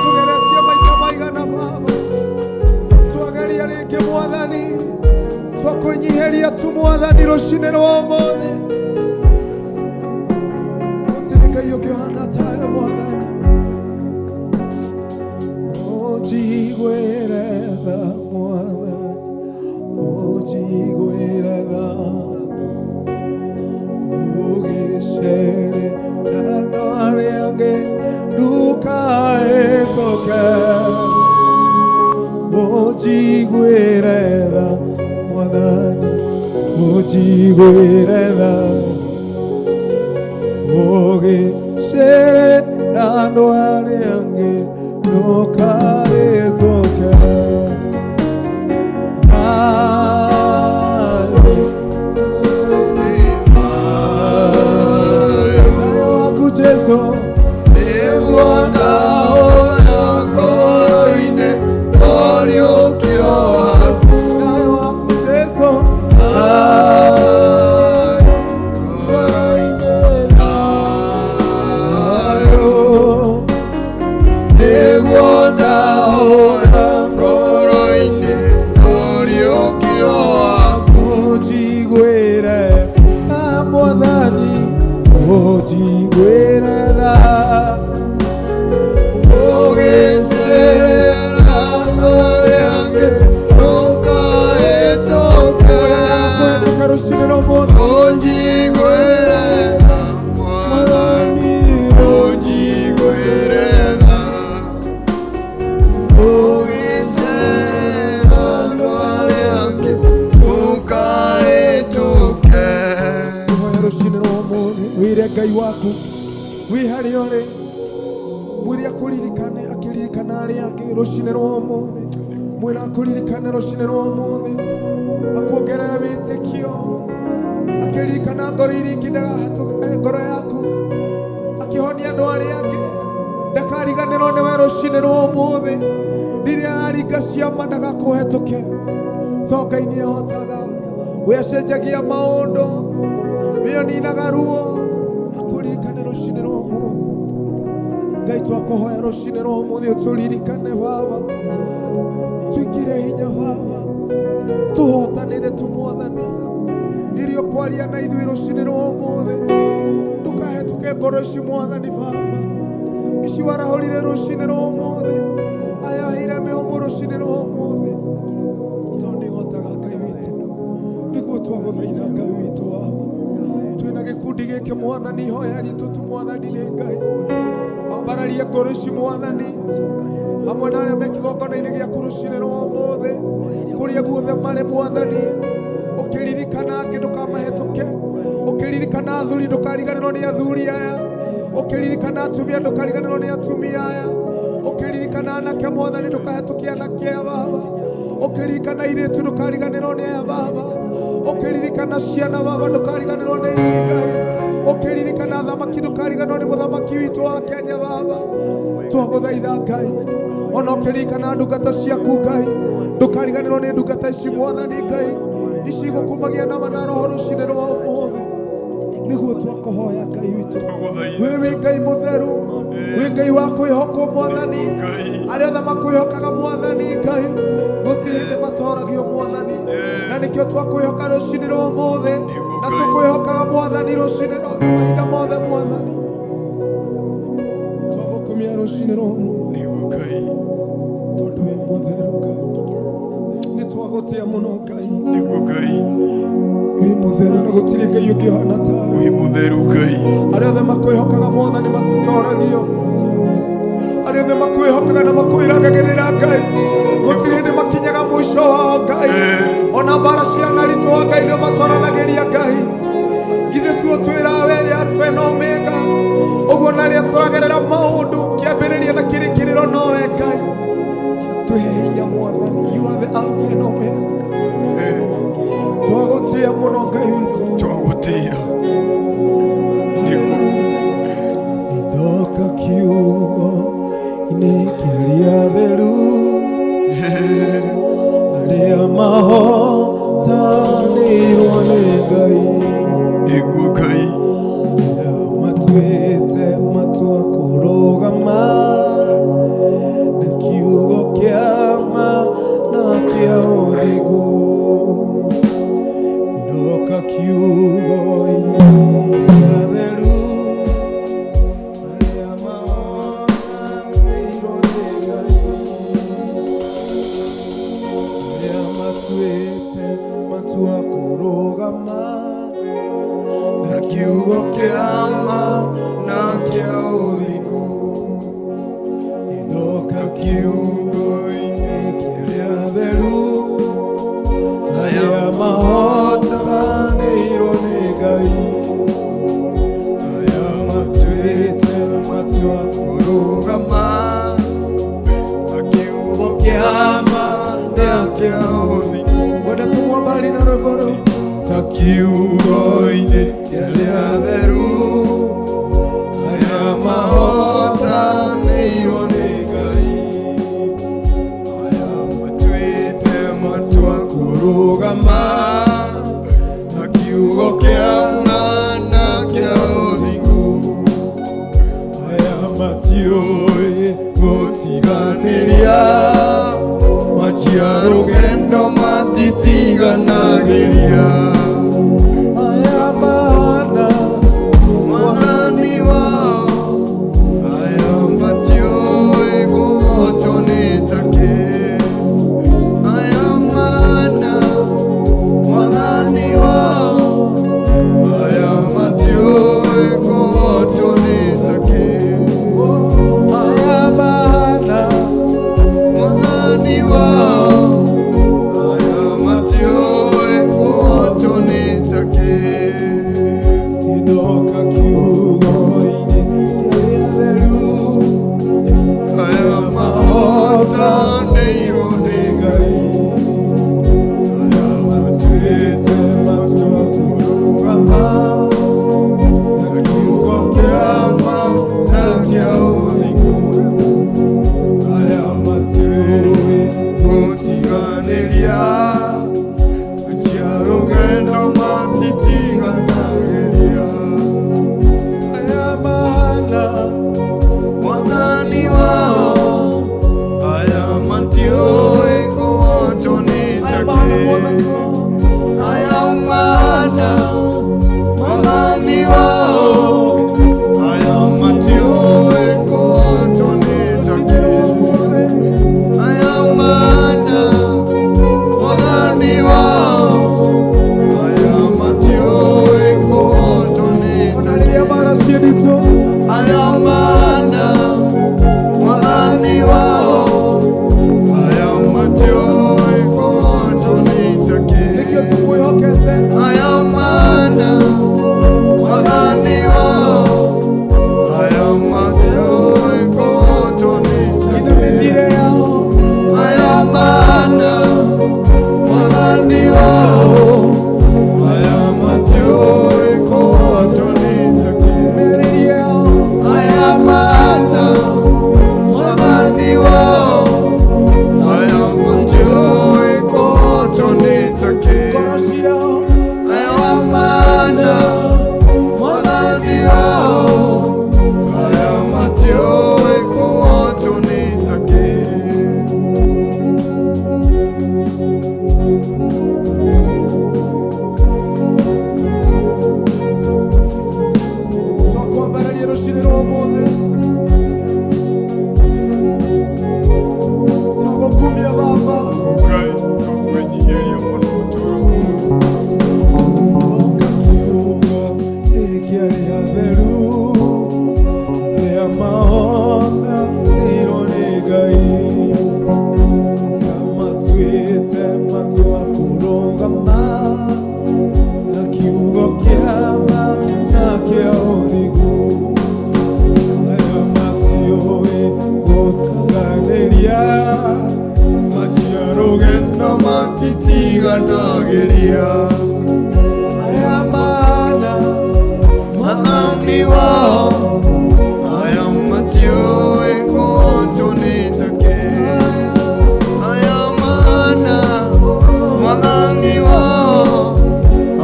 tugeretie maita maigana baba twageria rĩngĩ mwathani twakwĩnyiheria tu mwathani rucinä rwa mothe gũtirĩ Ngai ũkĩhana tawe mwathani ũnjiguĩre tha mwathani ũnjiguĩre tha ũgĩcerera andũ arĩa angĩ ndũkahĩtũke ũnjiguĩre tha mwathani ũnjiguĩre tha ũgĩcerera andũ arĩa angĩ ndũkahĩtũke Jesu nĩguona ũya ngoro-inĩ ũriũkioa thayũ waku Jesu nĩguona ũya ngoro-inĩ ũriũkioa ũnjiguĩre mwathani ũnjiguĩre tha ũgĩcerera andũ arĩa angĩ ndũkahĩtũke rũcinĩ rwa ũmũthĩ ũnjiguĩre tha mwathani ũnjiguĩre tha ũgĩcerera andũ arĩa angĩ ndũkahĩtũke rũcinĩ rwa ũmũthĩ wĩre Ngai waku wĩ harĩa ũrĩ mwĩre akũririkane akĩririkana arĩa angĩ rũcinĩ rwa ũmũthĩ mwĩre akũririkane rũcinĩ rwa ũmũthĩ akuongerera wĩtĩkio akĩririkana ngoro iria ingĩ ndagahatũke ngoro yaku akĩhonia andũ arĩa angĩ ndakariganĩrwo nĩwe rũcinĩ rwa ũmũthĩ rĩrĩa araringa ciama ndagakũhetũke to Ngai nĩehotaga we acenjagia maũndũ we aninaga ruo akũririkane rũcinĩ rwa ũmũthĩ Ngai twakũhoya rũcinĩ rwa ũmũthĩ ũtũririkane baba twĩkĩre hinya baba tũhotanĩre tu mwathani rĩrĩa ũkwaria na ithuĩ rũcinĩ rwa ũmũthĩ ndũkahetũke ngoro ici mwathani baba ici warahũrire rũcinĩ rwa ũmũthĩ ayaheire mĩhũmũ rũcinĩ rwa ũmũthĩ tondũ nĩhotaga Ngai witũ nĩguo twagũthaitha Ngai witũ baba twĩna gĩkundi gĩkĩ mwathani ihoya ritũ tu mwathani nĩ Ngai wambararie ngoro ici mwathani hamwe na arĩa me kĩgongona-inĩ gĩaku rũcinĩ rwa ũmũthĩ kũrĩa guothe marĩ mwathani ũkĩririkana angĩ ndũkamahĩtũke ũkĩririkana athuri ndũkariganĩrwo nĩ athuri aya ũkĩririkana atumia ndũkariganĩrwo nĩ atumia aya ũkĩririkana anake mwathani ndũkahĩtũkie anake aya baba ũkĩririkana airĩtu ndũkariganĩrwo nĩ aya baba ũkĩririkana ciana baba ndũkariganĩrwo nĩ ici Ngai ũkĩririkana thamaki ndũkariganĩrwo nĩ mũthamaki witũ wa Kenya baba twagũthaitha Ngai ona ũkĩririkana ndungata ciaku Ngai ndũkariganĩrwo nĩ ndungata ici mwathani Ngai ici igũkumagia na mana roho rũcinĩ rwa ũmũthĩ nĩguo twakũhoya Ngai witũ we wĩ Ngai mũtheru wĩ Ngai wa kwĩhokwo mwathani arĩa othe makwĩhokaga mwathani Ngai gũtirĩ hĩndĩ matoragio mwathani na nĩkĩo twakwĩhoka rũcinĩ rwa ũmũthĩ na tũkwĩhokaga mwathani rũcinĩ rwa mahinda mothe mwathani twagũkumia rũcinĩ rwa ũmũthĩ tondũ wĩ mũtheru Ngai nĩ twagũtĩa mũno Ngai wĩ mũtheru na gũtirĩ Ngai ũngĩhana tawe wĩ mũtheru Ngai arĩa othe makwĩhokaga mwathani matitoragio arĩa othe makwĩhokaga na makwĩragagĩrĩra Ngai gũtirĩ hĩndĩ makinyaga mũico wao Ngai ona mbara cia naritũ Ngai nĩo matwaranagĩria Ngai githĩ tuo twĩra we Alpha na Omega ũguo na rĩrĩa tũragerera maũndũ kĩambĩrĩria na kĩrĩkĩrĩro nowe Ngai twĩhe hinya mwathani you are the Alpha and Omega twagũtĩa mũno Ngai witũ twagũtĩa nĩndoka kiugo-inĩ kĩrĩa theru arĩa mahotanĩirwo nĩ Ngai nĩguo Ngai matuĩte matua kurugama akiugo kiama nake uthi wenda tumwambali na rwĩmbo ta kiugo-inĩ kĩrĩa theru aya mahotanĩirwo nĩ Ngai aya matuĩte matua kũrũgama na kiugo kĩama na kĩa ũthingu aya matiũĩ gũtiganĩria machia rũgendo matitiganagĩria aya mahana mwathani wao aya matiũĩ kũhotwo nĩ take aya mahana mwathani wao aya matiũĩ kũhotwo nĩ take aya mahana mwathani wao aya matiũĩ kũhotwo nĩ take indoka kiugo-inĩ kĩrĩa theru aya mahotanĩirwo nĩ Ngai aya matuĩte matua kũrũgama na kiugo kĩama na kĩa ũthingu aya matiũĩ gũtiganĩria machia rũgendo matitiganagĩria aya mahana mwathani wao aya matiũĩ kũhotwo nĩ take aya mahana mwathani wao aya matiũĩ kũhotwo nĩ take aya mahana mwathani wao aya matiũĩ kũhotwo nĩ take aya mahana mwathani wao aya matiũĩ kũhotwo nĩ take aya mahana mwathani wao aya matiũĩ kũhotwo nĩ take aya mahana mwathani wao aya matiũĩ kũhotwo nĩ take aya mahana mwathani wao aya matiũĩ kũhotwo nĩ take aya mahana mwathani wao aya matiũĩ kũhotwo nĩ take twakwambararia rũciinĩ rwa ũmũthĩ twagũkumia baba Ngai tũkwĩnyihĩria mũno ũtũũro oka kiugo gĩkĩ rĩa theru rĩa mahotanĩirwo nĩ Ngai aya matuĩte matua kũrũgama na kiugo kĩama na kĩa ũthingu aya matiũĩ gũtiganĩria machia rũgendo matitiganagĩria aya mahana mwathani wao aya matiũĩ kũhotwo nĩ take aya mahana mwathani wao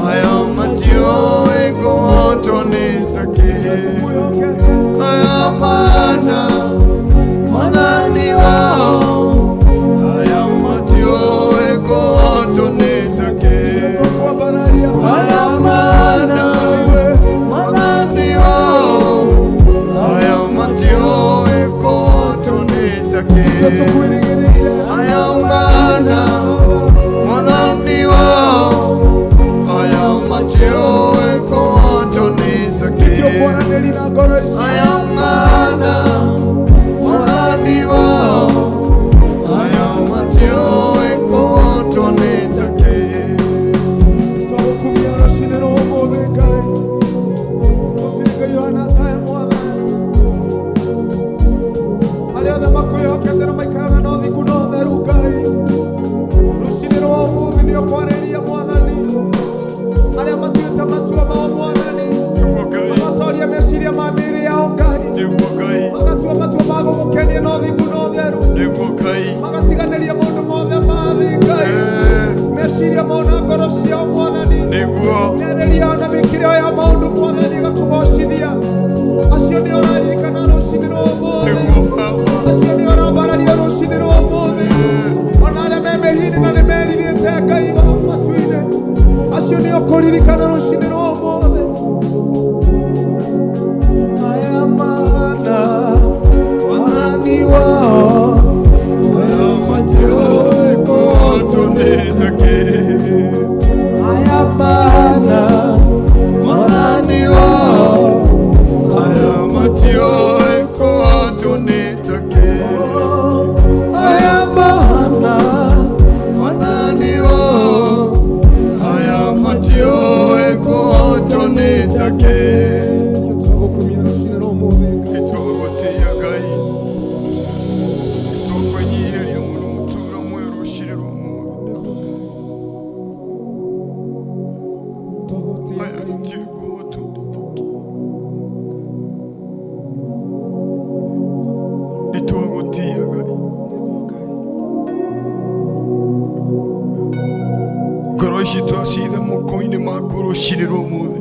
aya matiũĩ kũhotwo nĩ take aya mahana mwathani wao aya matiũĩ kũhotwo nĩ take aya mahana mwathani wao gũgũkenia na ũthingu na ũtheru nĩguo Ngai magatiganĩria maũndũ mothe ma thĩ Ngai meciria mao na ngoro ciao Mwathani nĩguo mĩarĩrie yao na mĩkĩre ya maũndũ Mwathani ĩgakũgocithia acio nĩ ũraririkana rũciinĩ rwa ũmũthĩ acio nĩ ũrambararia rũciinĩ rwa ũmũthĩ ona arĩa me mĩhini na nĩ merirĩte Ngai matu-inĩ acio nĩ ũkũririkana rũciinĩ rwa ũmũthĩ aya mana Mwathani wao aya mana Mwathani wao aya mana Mwathani wao twagukumia rũciinĩ rwa ũmũthĩ nĩtũgũgũtĩĩa Ngai nĩtũkwĩnyihĩria mũno mũtũũro mwerũ rũciinĩ rwa ũmũthĩ twagũtĩĩa aya Ngai gũtiĩkũhotwo nĩtũgũtĩĩa Ngai ngoro ici twacithe moko-inĩ maku rũciinĩ rwa ũmũthĩ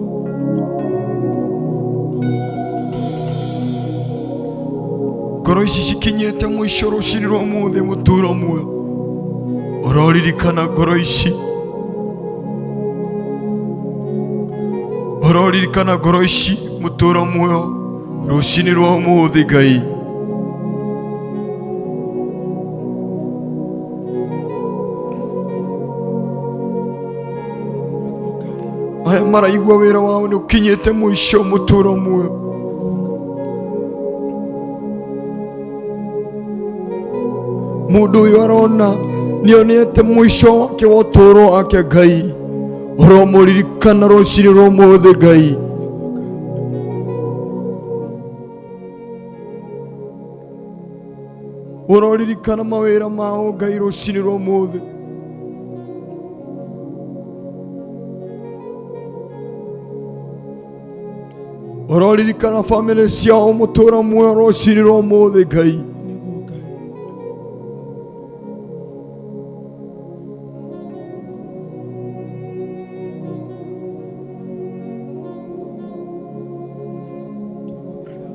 ngoro ici cikinyĩte mũico rũciinĩ rwa ũmũthĩ mũtũũro muoyo ũroririkana ngoro ici ũroririkana ngoro ici mũtũũro muoyo rũciinĩ rwa ũmũthĩ Ngai aya maraigua wĩra wao nĩ ũkinyĩte mũico mũtũũro muoyo mũndũ ũyũ arona nĩonete mũico wake wa ũtũũro wake Ngai ũromũririkana rũciinĩ rwa ũmũthĩ Ngai ũroririkana mawĩra mao Ngai rũciinĩ rwa ũmũthĩ ũroririkana bamĩrĩ ciao mũtũũro muoyo rũciinĩ rwa ũmũthĩ Ngai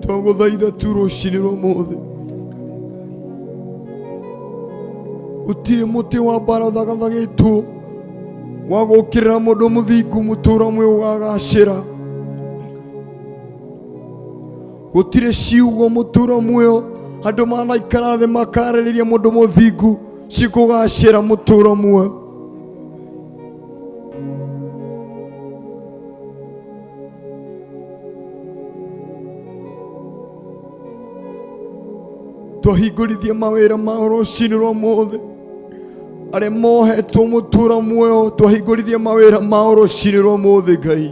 twagũthaitha tu rũciinĩ rwa ũmũthĩ gũtirĩ mũtĩ wa mbara ũthagathagĩtwo wa gũũkĩrĩra mũndũ mũthingu mũtũũro muoyo ũgagacĩra gũtirĩ ciugo mũtũũro muoyo andũ manaikara thĩ makarĩrĩria mũndũ mũthingu cikũgacĩra mũtũũro muoyo twahingũrithie mawĩra mao rũciinĩ rwa ũmũthĩ arĩa mohetwo mũtũũro muoyo twahingũrithie mawĩra mao rũciinĩ rwa ũmũthĩ Ngai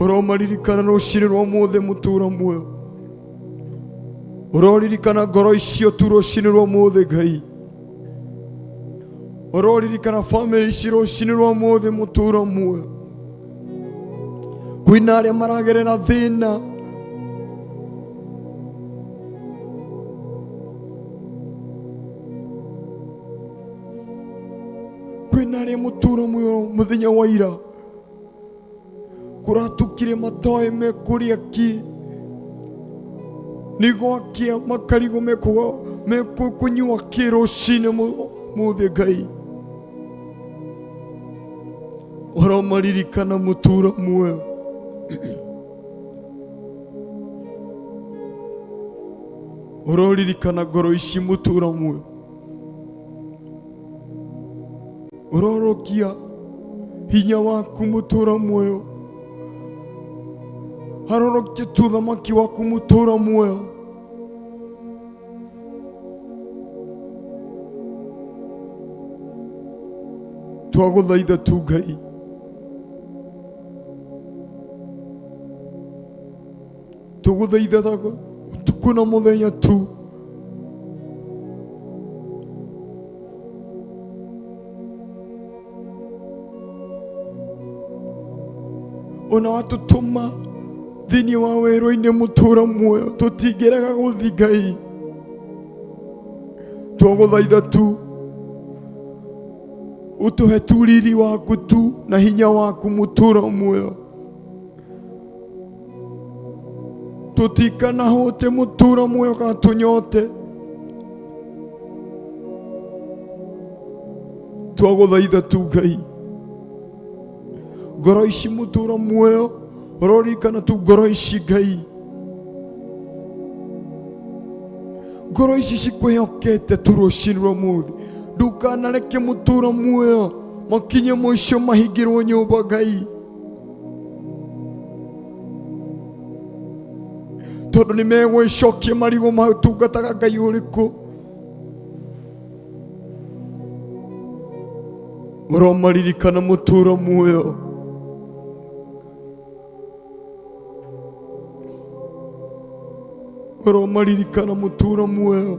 ũromaririkana rũciinĩ rwa ũmũthĩ mũtũũro muoyo ũroririkana ngoro icio tu rũciinĩ rwa ũmũthĩ Ngai ũroririkana bamĩrĩ ici rũciinĩ rwa ũmũthĩ mũtũũro muoyo kwĩna arĩa maragerera thĩna kwĩna arĩa mũtũũro muoyo mũthenya wa ira kũratukire matoĩ mekũrĩa ki nĩ gwakia makarigũ mekũnyua kĩ rũciinĩ mũthĩ Ngai ũromaririkana mũtũũro muoyo ũroririkana ngoro ici mũtũũro muoyo ũrorokia hinya waku mũtũũro muoyo harorokia tu ũthamaki waku mũtũũro muoyo twagũthaitha tu Ngai tũgũthaitha ũtukũ na mũthenya tu ona watutuma thini wa werũ-inĩ mũtũra muoyo tũtingĩrega gũthi Ngai twagũthaitha tu ũtũhe tu riri waku tu na hinya waku mũtũra muoyo tũtikanahũte mũtũra muoyo kana tũnyote twagũthaitha tu Ngai ngoro ici mũtũra muoyo ũrorikana tu ngoro ici Ngai ngoro ici cikwĩhokete tu rũciinĩ rwa ũmũthĩ ndukanareke mũtũra muoyo makinye mũico mahingĩrwo nyũmba Ngai tondũ nĩ megwĩcokia marigũ matungataga Ngai ũrĩkũ ũromaririkana mũtũra muoyo ũromaririkana mũtũra muoyo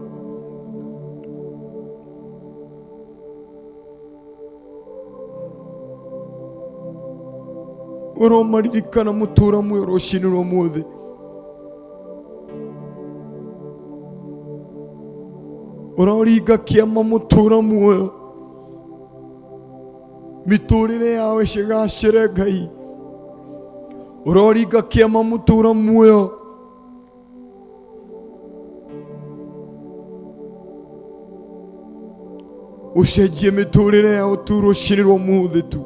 ũromaririkana mũtũra muoyo rũciinĩ rwa ũmũthĩ ũroringa kĩama mũtũra muoyo mitũrĩre yao ĩcigacĩre Ngai ũroringa kĩama mũtũra muoyo ũcenjie mĩtũrĩre yao tu rũciinĩ rwa ũmũthĩ tu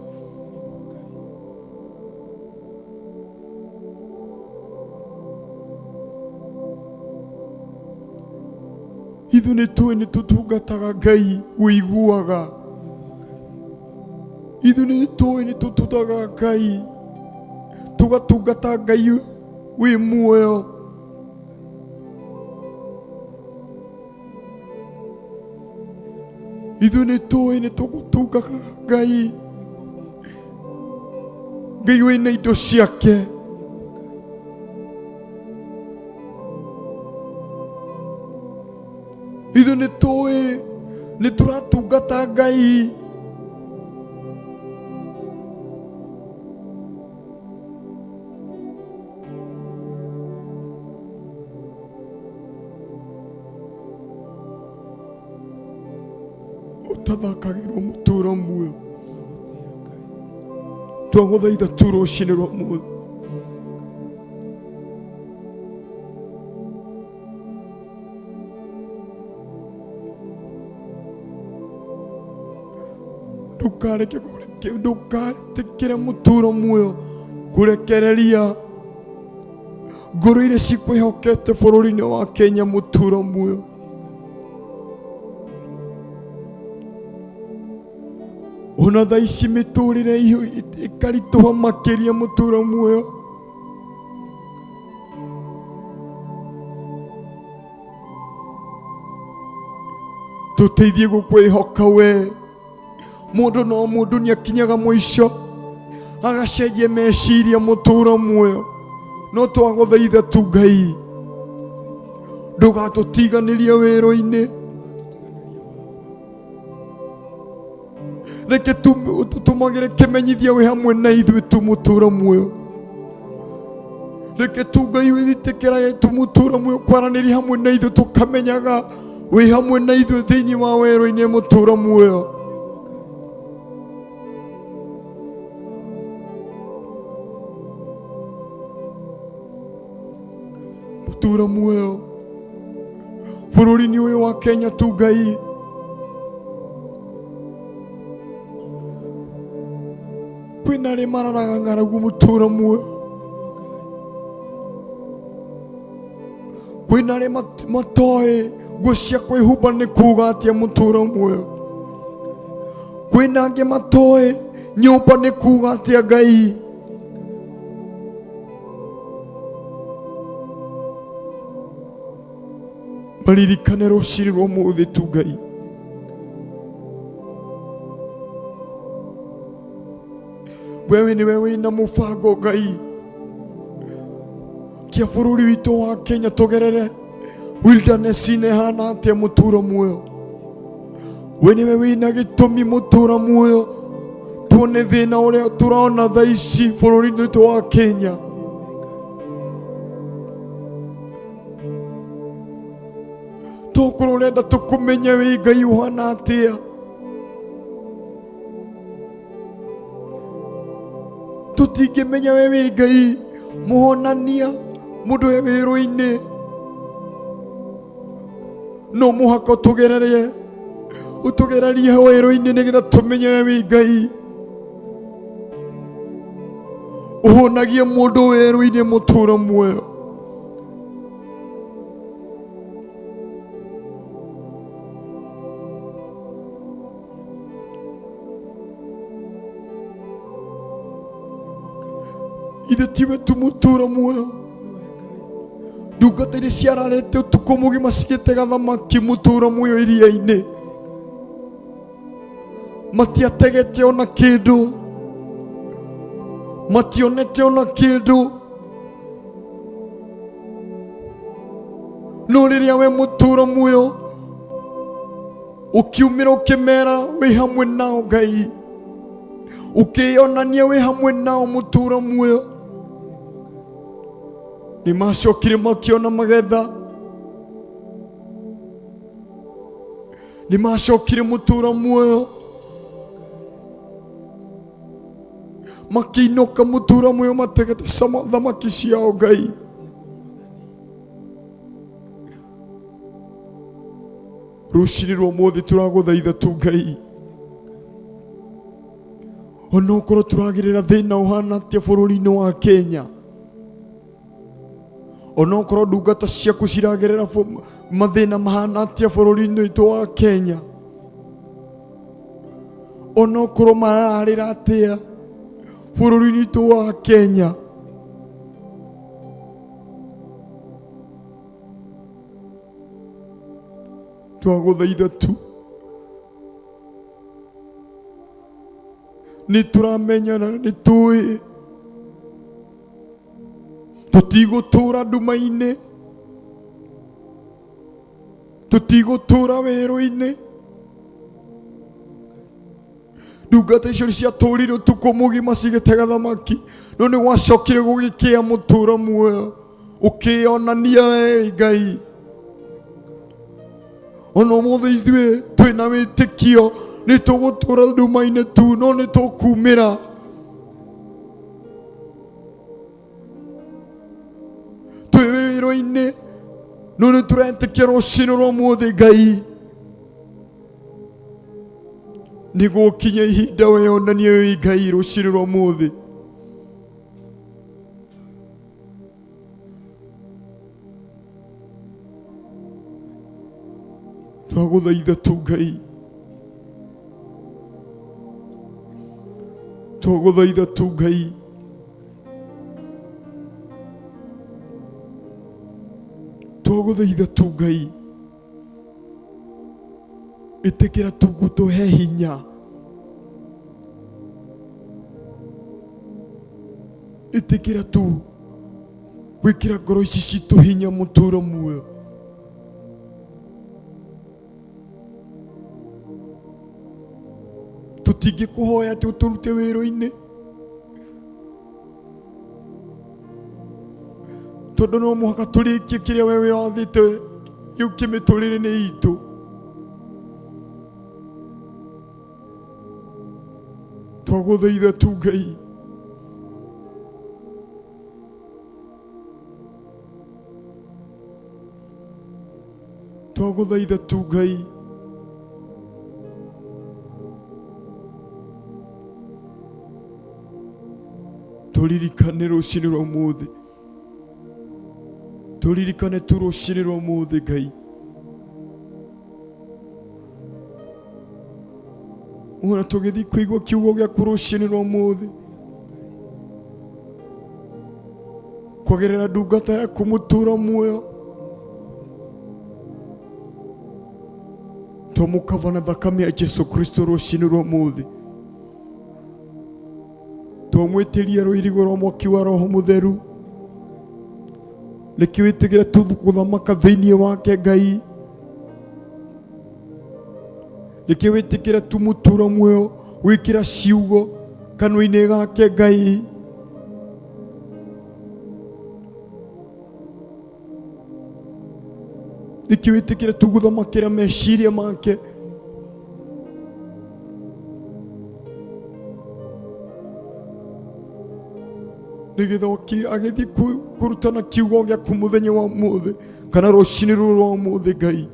ithuĩ nĩtũĩ nĩtũtungataga Ngai wĩiguaga ithuĩ nĩtũĩ nĩtũtungataga Ngai tũgatungata Ngai wĩ muoyo ithuĩ nĩtũĩ nĩtũgũtungataga Ngai Ngai wĩna indo ciake ithuĩ nĩtũĩ nĩtũratungata Ngai ũtathakagĩrwo mũtũra muoyo twagũthaitha tu rũciinĩ rwa ũmũthĩ ndũkarekere mũtũra muoyo kũrekereria ngoro iria cikwĩhokete bũrũri-inĩ wa Kenya mũtũra muoyo ona thaa ici mĩtũrĩre ĩkaritũha makĩria mũtũra muoyo tũteithie gũkwĩhoka we mũndũ no mũndũ nĩakinyaga mũico agacenjia meciria mũtũra muoyo no twagũthaitha tu Ngai ndũgatũtiganĩrie wĩrũ-inĩ reke tũtũmagĩre kĩmenyithia wĩ hamwe na ithuĩ tu mũtũra muoyo reke tu Ngai wĩtĩkĩrage tu mũtũra muoyo kwaranĩria hamwe na ithuĩ tũkamenyaga wĩ hamwe na ithuĩ thĩinĩ wa wĩrũ-inĩ mũtũra muoyo mũtũra muoyo bũrũri-inĩ ũyũ wa Kenya tu Ngai kwĩna arĩa mararaga ng'aragu mũtũra muoyo kwĩna arĩa matoĩ nguo cia kwĩhumba nĩ kuuga atĩa mũtũra muoyo kwĩna angĩ matoĩ nyũmba nĩ kuuga atĩa Ngai maririkane rũciinĩ rwa ũmũthĩ tu Ngai wewe nĩwe wĩna mũbango Ngai kia bũrũri witũ wa Kenya tũgerere wilderness-inĩ hana atĩa mũtũra muoyo we nĩwe wĩna gĩtũmi mũtũra muoyo tuone thina uria turona thaa ici bũrũri-inĩ witũ wa Kenya. Tokorwo urenda tũkũmenye wĩ Ngai ũhana atĩa, tũtingĩmenya we wĩ Ngai mũhonania, mũndũ wĩ wĩrũ-inĩ, no mũhaka ũtũgererie wĩrũ-inĩ nĩgetha tũmenye we wĩ Ngai ũhonagia mũndũ wĩrũ-inĩ mũtũũra muoyo. Ithe tiwe tu mũtũũra muoyo, ndungata iria ciararĩte ũtukũ mũgima cigĩtega thamaki mũtũũra muoyo iria-inĩ, matiategete ona kĩndũ, mationete ona kĩndũ, no rĩrĩa we mũtũũra muoyo ũkiumĩra ũkĩmera wĩ hamwe nao Ngai, ũkĩonania wĩ hamwe nao mũtũũra muoyo, nĩ macokire makĩona magetha, nĩ macokire mũtũũra muoyo makĩinũka mũtũũra muoyo mategete thamaki ciao Ngai. Rũciinĩ rwa ũmũthĩ tũragũthaitha tu Ngai, ona okorwo tũragĩrĩra thĩna ũhana atĩa bũrũri-inĩ wa Kenya, ona okorwo ndungata ciaku ciragĩrĩra mathĩna mahana atĩa bũrũri-inĩ witũ wa Kenya, ona okorwo mararĩra atĩa bũrũri-inĩ witũ wa Kenya, twagũthaitha tu nĩ tũramenya na nĩ tũĩ tũtigũtũũra nduma-inĩ, tũtigũtũũra wĩrũ-inĩ. Ndungata icio ciatũũrire ũtukũ mũgima cigĩtega thamaki, no nĩ gwacokire gũgĩkĩa mũtũũra muoyo ũkĩonania we Ngai. Ona ũmũthĩ ithuĩ twĩna wĩtĩkio nĩ tũgũtũũra nduma-inĩ tu, no nĩ tũkumĩra twĩ wĩrũ-inĩ, no nĩ tũretĩkia rũciinĩ rwa ũmũthĩ Ngai nĩ gũkinya ihinda weyonanie wĩ Ngai rũciinĩ rwa ũmũthĩ. Twagũthaitha tu Ngai, twagũthaitha tu Ngai, twagũthaitha tu Ngai, ĩtĩkĩra tu gũtũhe hinya, ĩtĩkĩra tu gwĩkĩra ngoro ici citũ hinya mũtũũra muoyo. Tũtingĩkũhoya atĩ ũtũrute wĩrũ-inĩ, tondũ no mũhaka tũrĩkie kĩrĩa we wathĩte gĩũke mĩtũrĩre-inĩ itũ. Twagũthaitha tu Ngai, twagũthaitha tu Ngai, tũririkane rũciinĩ rwa ũmũthĩ, tũririkane tu rũciinĩ rwa ũmũthĩ Ngai. Ona tũgĩthiĩ kũigua kiugo gĩaku rũciinĩ rwa ũmũthĩ, kwagĩrĩra ndungata yaku mũtũũra muoyo, twamũkava na thakame ya Jesu Kristo rũciinĩ rwa ũmũthĩ, twamwĩtĩria rũirigo rwa mwaki wa Roho Mũtheru, reke wĩtĩkĩre tu gũthamaka thĩinĩ wake Ngai, reke wĩtĩkĩre tu mũtũũra muoyo gwĩkĩra ciugo kanua-inĩ gake Ngai. Nĩkĩ wĩtĩkĩre tu gũthamakĩra meciria make. Nĩgetha agĩthiĩ kũrutana kiugo gĩaku mũthenya wa ũmũthĩ kana rũciinĩ rũrũ rwa ũmũthĩ Ngai.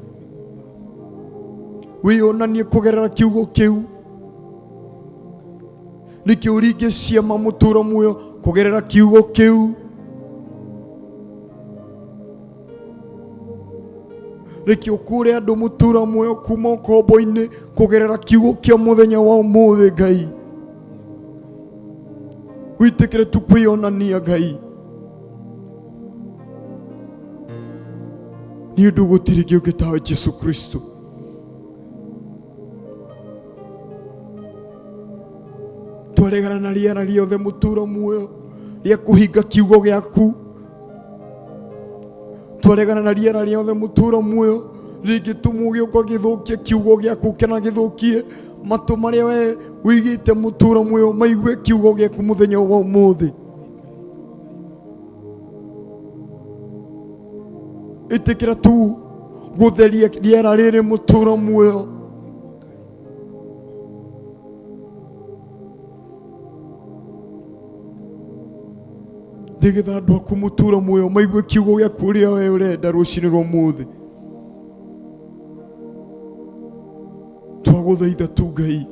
Wĩonanie kũgerera kiugo kĩu. Nĩkĩ ũringe ciama mũtũũra muoyo kũgerera kiugo kĩu. Nĩkĩ ũkũre andũ mũtũũra muoyo kuma ũkombo-inĩ kũgerera kiugo kĩa mũthenya wa ũmũthĩ Ngai. Wĩtĩkĩre tu kwĩonania Ngai. Nĩ ũndũ gũtirĩ kĩngĩ ũngĩ tawe Jesu Kristo. Twaregana na rĩera rĩothe mũtũũra muoyo rĩa kũhinga kiugo gĩaku. Twaregana na rĩera rĩothe mũtũũra muoyo rĩngĩtũma gĩũka gĩthũkie kiugo gĩaku kana gĩthũkie matũ marĩa we wĩigĩte mũtũũra muoyo maigue kiugo gĩaku mũthenya wa ũmũthĩ. Ĩtĩkĩra tu gũtheria rĩera rĩrĩ mũtũũra muoyo. Nĩgetha andũ aku mũtũũra muoyo maigue kiugo gĩaku ũrĩa we ũrenda rũciinĩ rwa ũmũthĩ. Twagũthaitha tu Ngai.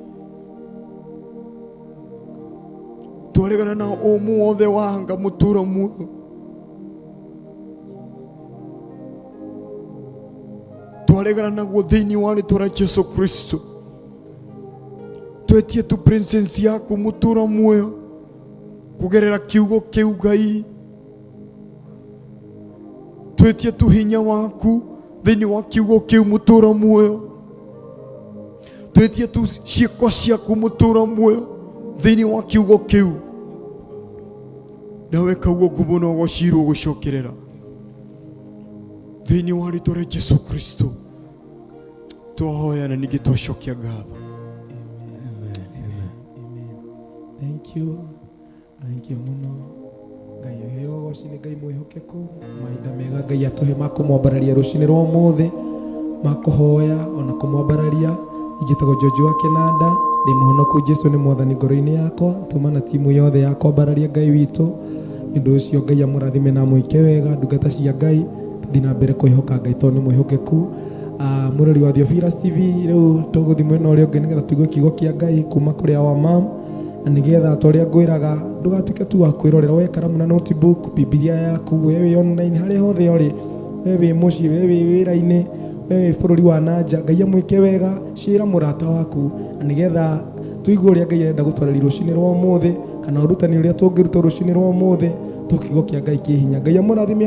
Twaregana na ũmũ wothe wa anga mũtũũra muoyo. Twaregana naguo thĩinĩ wa rĩĩtwa rĩa Jesu Kristo. Twetie tu presence yaku mũtũũra muoyo kũgerera kiugo kĩu Ngai. Twetie tu hinya waku thĩinĩ wa kiugo kĩu mũtũũra muoyo. Twetie tu ciĩko ciaku mũtũũra muoyo thĩinĩ wa kiugo kĩu. Na weka ũguo ngumo na ũgocirwo gũcokerera thĩinĩ wa rĩĩtwa rĩa Jesu Kristo. Twahoya na ningĩ twacokia ngatho. Thank you. Thank you muno. Ngai ũheo ũcini Ngai mwĩhokeku. Mahinda mega Ngai atũhe ma kũmwambararia rũciinĩ rwa ũmũthĩ, ma kũhoya ona kũmwambararia. Njĩtagwo Jojo wa Kĩnanda, ndĩ mũhonoku Jesũ nĩ mwathani ngoro-inĩ yakwa. Tuma na timu yothe ya kwambararia Ngai witũ. Nĩ ũndũ ũcio Ngai amũrathime na mũike wega ndungata cia Ngai. Tũthiĩ na mbere kwĩhoka Ngai tondũ nĩ mwĩhokeku. Mũrori wa Theophilus TV rĩu tũgũthiĩ mwena ũrĩa ũngĩ nĩgetha tũigue kiugo kĩa Ngai kuma kũrĩ our mom. Na nĩgetha torĩa ngwĩraga ndũgatuĩke tu wa kwĩrorera we karamu na notebook Biblia yaku we wĩ online harĩa hothe ũrĩ, we wĩ mũciĩ, we wĩ wĩra-inĩ, we wĩ bũrũri wa nanja. Ngai amwĩke wega, cĩra mũrata waku na nĩgetha tũigue ũrĩa Ngai arenda gũtwarĩria rũciinĩ rwa ũmũthĩ kana ũrutani ũrĩa tũngĩruta rũciinĩ rwa ũmũthĩ to kiugo kĩa Ngai kĩ hinya. Ngai amũrathime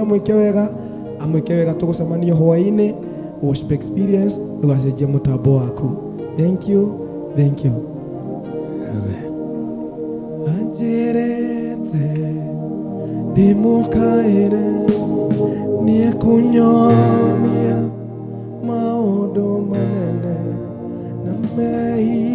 amwĩke wega tũgũcemania hwaĩ-inĩ worship experience. Ndũgacenjie mũtambo waku. Thank you. Amen. Anjirete ndimukaire nie kunyonia maũndũ manene na mehi